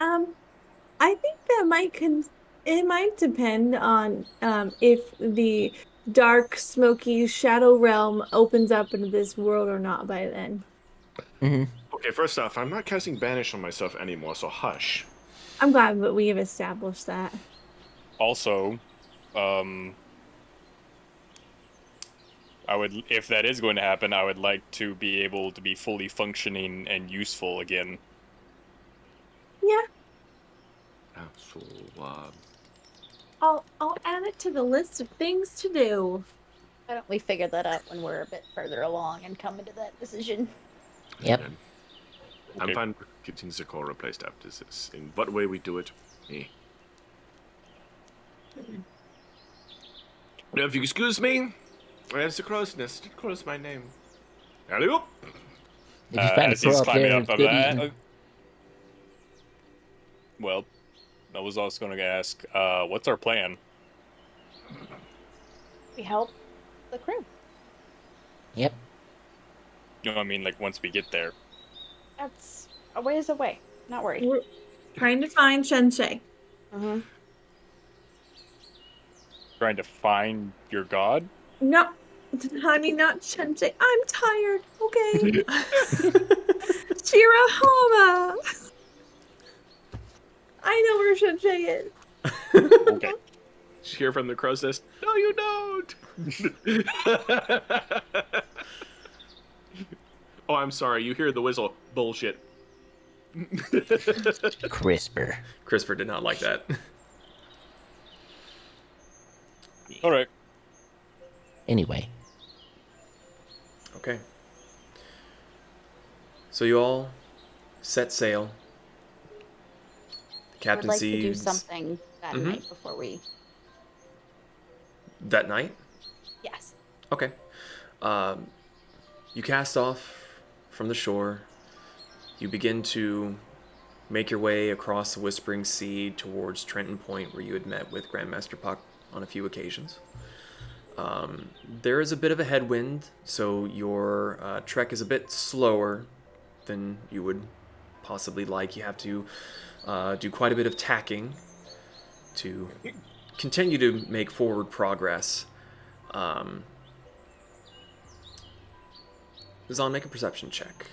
I think that it might depend on if the dark, smoky shadow realm opens up into this world or not by then. Okay, first off, I'm not casting banish on myself anymore, so hush. I'm glad that we have established that. Also, if that is going to happen, I would like to be able to be fully functioning and useful again. Yeah, So, I'll add it to the list of things to do. Why don't we figure that out when we're a bit further along and come into that decision? Yep. I'm Okay. fine with getting the core replaced after this. In what way we do it, Now, if you excuse me, where's the crow's nest? It calls my name. Hello? If you find a As he's crow up climbing there, up it's on good that. eating. Well, I was also going to ask, what's our plan? We help the crew. Yep. You know what I mean? Like, once we get there. That's a ways away. Not worried. We're trying to find Shenshei. Mm-hmm. Trying to find your god? No, honey, not Shenshei. I'm tired, okay? Shirahama! I know where Shenshei is. Okay. Did you hear from the crow's nest? No, you don't! Oh, I'm sorry. You hear the whistle. Bullshit. Crisper. CRISPR did not like that. All right. Anyway. Okay. So you all set sail. The I would captain like to do sees something that Mhm. night before we. that night. Yes. Okay. You cast off from the shore. You begin to make your way across the Whispering Sea towards Trenton Point, where you had met with Grandmaster Puck on a few occasions. There is a bit of a headwind, so your trek is a bit slower than you would possibly like. You have to do quite a bit of tacking to continue to make forward progress. Zaan, make a perception check.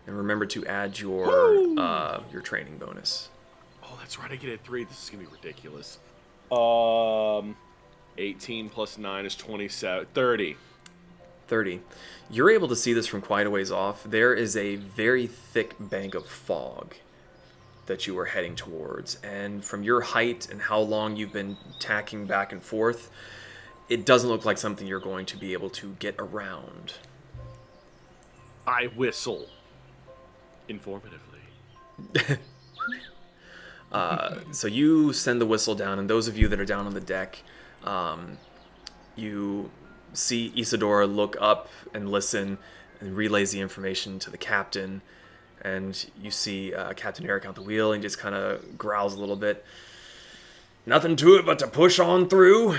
And remember to add your training bonus. Oh, that's right. I get it 3. This is gonna be ridiculous. 18 plus 9 is 27. 30. 30. You're able to see this from quite a ways off. There is a very thick bank of fog that you are heading towards. And from your height and how long you've been tacking back and forth, it doesn't look like something you're going to be able to get around. I whistle. Informatively. So you send the whistle down, and those of you that are down on the deck, you see Isadora look up and listen and relays the information to the captain. And you see Captain Eric out the wheel and just kind of growls a little bit. Nothing to it but to push on through.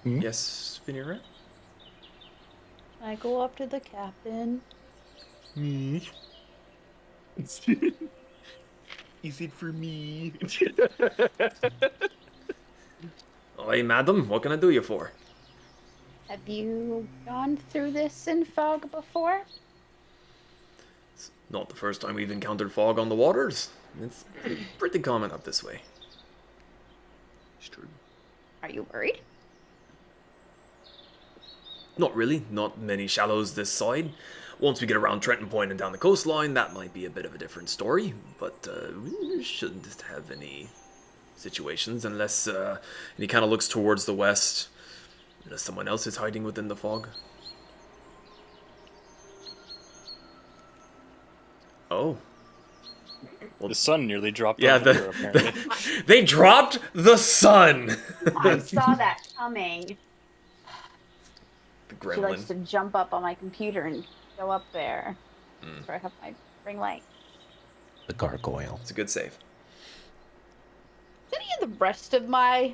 Yes, Vanera? I go up to the captain. Me. Is it for me? Oi, madam, what can I do you for? Have you gone through this in fog before? It's not the first time we've encountered fog on the waters. It's pretty common up this way. It's true. Are you worried? Not really. Not many shallows this side. Once we get around Trenton Point and down the coastline, that might be a bit of a different story. But we shouldn't have any situations unless... and he kind of looks towards the west. Unless someone else is hiding within the fog. Oh. Well, the sun nearly dropped Yeah, off here, apparently. they dropped the sun! I saw that coming. The She likes gremlin. to jump up on my computer and go up there. That's where I have my ring light. The gargoyle. It's a good save. Is any of the rest of my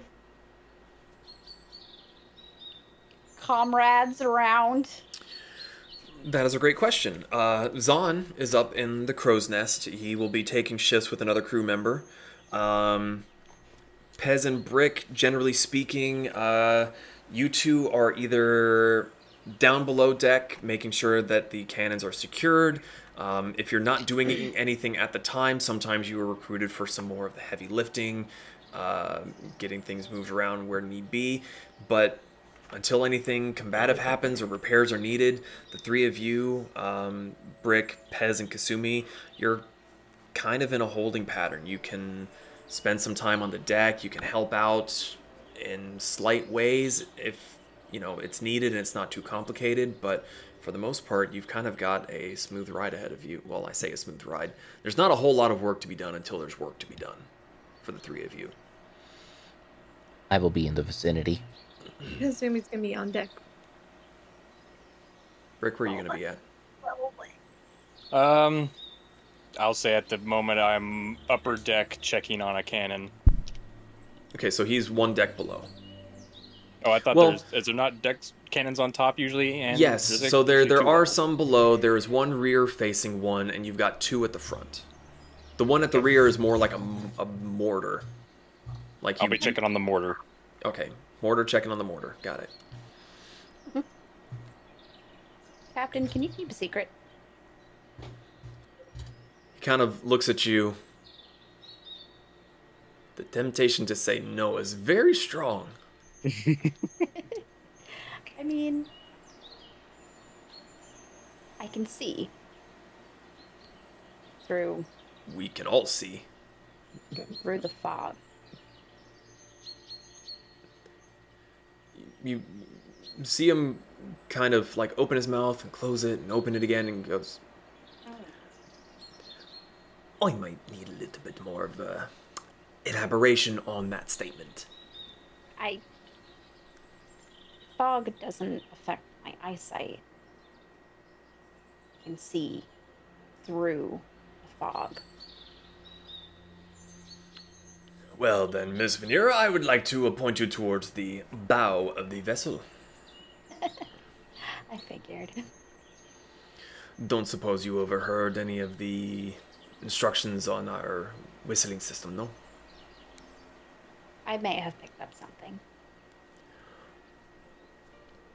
comrades around? That is a great question. Zaan is up in the crow's nest. He will be taking shifts with another crew member. Pez and Brick, generally speaking, you two are either down below deck, making sure that the cannons are secured. If you're not doing anything at the time, sometimes you are recruited for some more of the heavy lifting, getting things moved around where need be. But until anything combative happens or repairs are needed, the three of you, Brick, Pez, and Kasumi, you're kind of in a holding pattern. You can spend some time on the deck. You can help out in slight ways if, you know, it's needed and it's not too complicated. But for the most part, you've kind of got a smooth ride ahead of you. Well, I say a smooth ride. There's not a whole lot of work to be done until there's work to be done for the three of you. I will be in the vicinity. Kasumi's gonna be on deck. Brick, where are you going to be at? I'll say at the moment I'm upper deck checking on a cannon. Okay, so he's one deck below. Oh, I thought Well- is there not decks cannons on top usually? And Yes, there's so there usually two are levels? some below. There is one rear facing one, and you've got two at the front. The one at the rear is more like a mortar. Like I'll you, be checking on the mortar. Okay, mortar checking on the mortar. Got it. Captain, can you keep a secret? He kind of looks at you. The temptation to say no is very strong. I mean, I can see through We can all see. the fog. You see him kind of like open his mouth and close it and open it again and goes, I might need a little bit more of elaboration on that statement. fog doesn't affect my eyesight. I can see through the fog. Well then, Miss Vanera, I would like to appoint you towards the bow of the vessel. I figured. Don't suppose you overheard any of the instructions on our whistling system, no? I may have picked up something.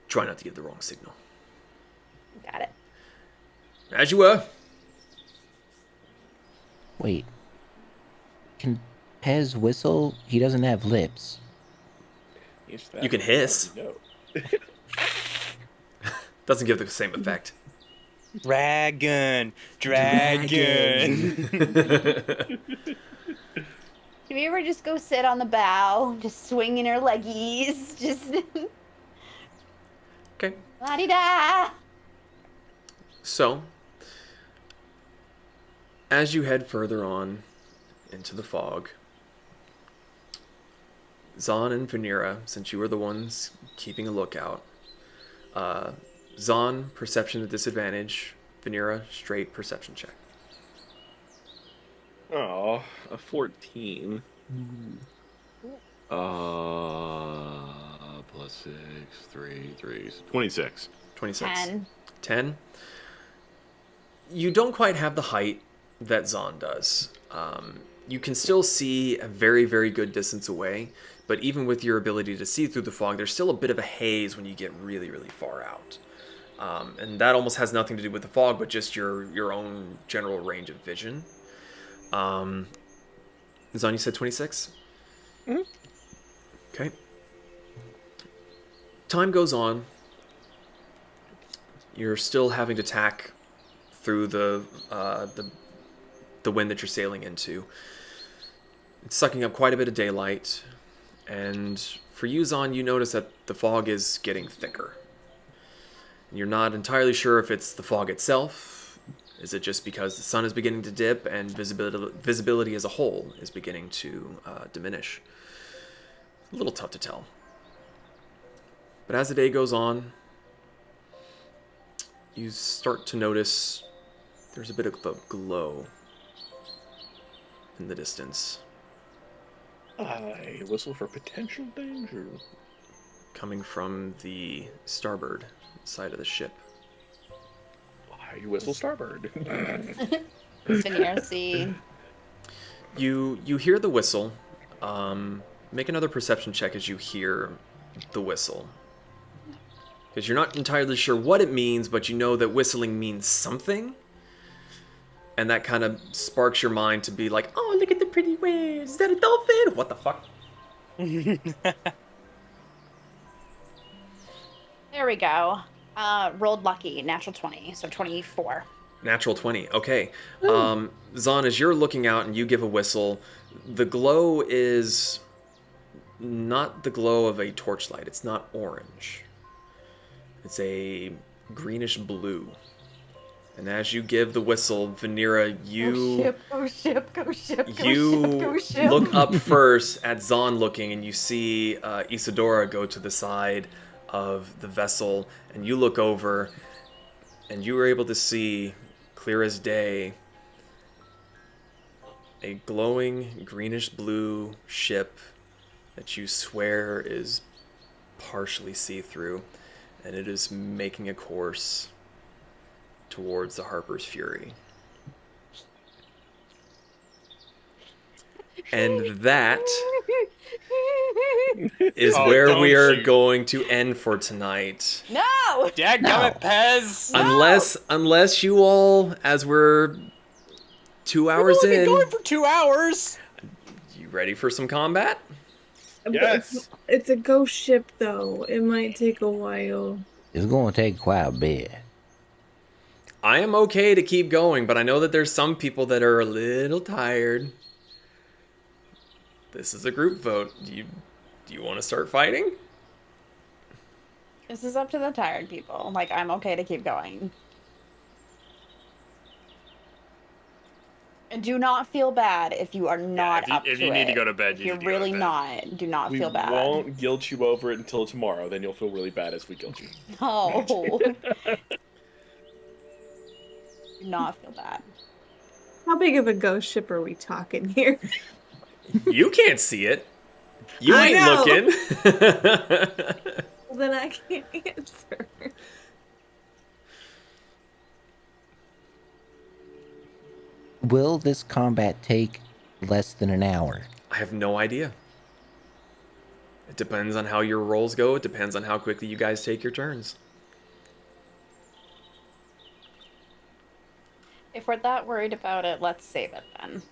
Try not to give the wrong signal. Got it. As you were. Wait. Can Pez whistle? He doesn't have lips. You can hiss. No. Doesn't give the same effect. Dragon. Dragon. Can we ever just go sit on the bow, just swinging our leggies, just Okay. la-di-da? So, as you head further on into the fog, Zaan and Vanera, since you were the ones keeping a lookout, Zaan, perception at disadvantage. Vanera, straight perception check. Oh, a 14. Plus 6, 3, 26. 26. 10. 10. You don't quite have the height that Zaan does. You can still see a very, very good distance away, but even with your ability to see through the fog, there's still a bit of a haze when you get really, really far out. And that almost has nothing to do with the fog, but just your own general range of vision. Zaan, you said 26? Mm-hmm. Okay. Time goes on. You're still having to tack through the wind that you're sailing into. It's sucking up quite a bit of daylight, and for you, Zaan, you notice that the fog is getting thicker. And you're not entirely sure if it's the fog itself. Is it just because the sun is beginning to dip and visibility as a whole is beginning to diminish? A little tough to tell. But as the day goes on, you start to notice there's a bit of a glow in the distance. I whistle for potential danger. Coming from the starboard side of the ship. I whistle starboard. Vanera see. You hear the whistle. Make another perception check as you hear the whistle. Because you're not entirely sure what it means, but you know that whistling means something. And that kind of sparks your mind to be like, oh, look at the pretty waves. Is that a dolphin? What the fuck? There we go. Rolled lucky, natural 20, so 24. Natural 20. Okay. Zaan, as you're looking out and you give a whistle, the glow is not the glow of a torchlight. It's not orange. It's a greenish blue. And as you give the whistle, Vanera, you Go ship, go ship, go you ship, go ship. look up first at Zaan looking, and you see Isadora go to the side of the vessel, and you look over, and you were able to see, clear as day, a glowing greenish blue ship that you swear is partially see-through, and it is making a course towards the Harper's Fury. And that is where we are going to end for tonight. No! Dadgummit, Pez! Unless you all, as we're 2 hours We've only in, been going for 2 hours. you ready for some combat? Yes. It's a ghost ship, though. It might take a while. It's going to take quite a bit. I am okay to keep going, but I know that there's some people that are a little tired. This is a group vote. Do you want to start fighting? This is up to the tired people. Like, I'm okay to keep going. And do not feel bad if you are not up to it. If you need to go to bed, if you're really not. Do not We feel bad. won't guilt you over it until tomorrow. Then you'll feel really bad as we guilt you. No. Do not feel bad. How big of a ghost ship are we talking here? You can't see it. You I ain't know. looking. Well, then I can't answer. Will this combat take less than an hour? I have no idea. It depends on how your rolls go. It depends on how quickly you guys take your turns. If we're that worried about it, let's save it then.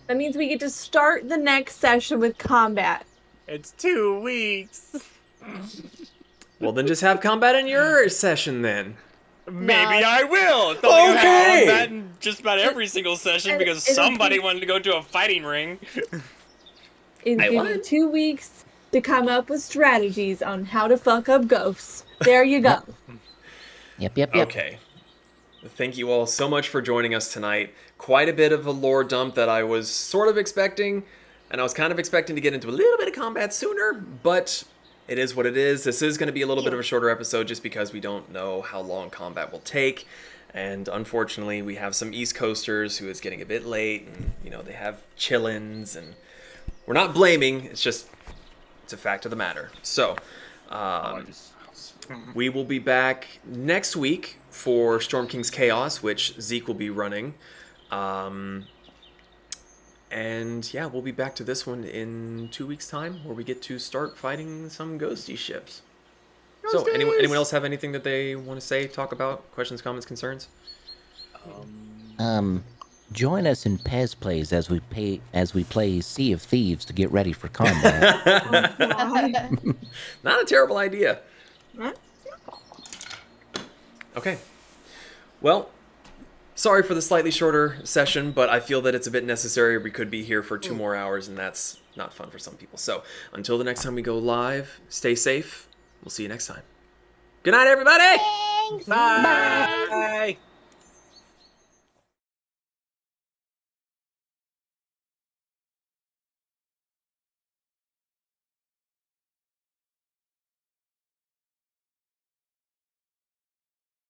That means we get to start the next session with combat. It's 2 weeks. Well, then just have combat in your session then. Maybe No. I will. It's only gonna have Okay. combat in just about every single session because It'll somebody be- wanted to go to a fighting ring. It's I given want- 2 weeks to come up with strategies on how to fuck up ghosts. There you go. Yep. Okay. Thank you all so much for joining us tonight. Quite a bit of a lore dump that I was sort of expecting, and I was kind of expecting to get into a little bit of combat sooner, but it is what it is. This is going to be a little bit of a shorter episode just because we don't know how long combat will take. And unfortunately, we have some East Coasters who is getting a bit late, and they have chillins, and we're not blaming. It's a fact of the matter. So, we will be back next week for Storm King's Chaos, which Zeke will be running. And yeah, we'll be back to this one in 2 weeks' time, where we get to start fighting some ghosty ships. So, anyone else have anything that they want to say, talk about, questions, comments, concerns? Join us in Pez Plays as we play Sea of Thieves to get ready for combat. Not a terrible idea. Huh? Okay. Well, sorry for the slightly shorter session, but I feel that it's a bit necessary. We could be here for 2 more hours, and that's not fun for some people. So, until the next time we go live, stay safe. We'll see you next time. Good night, everybody! Thanks. Bye.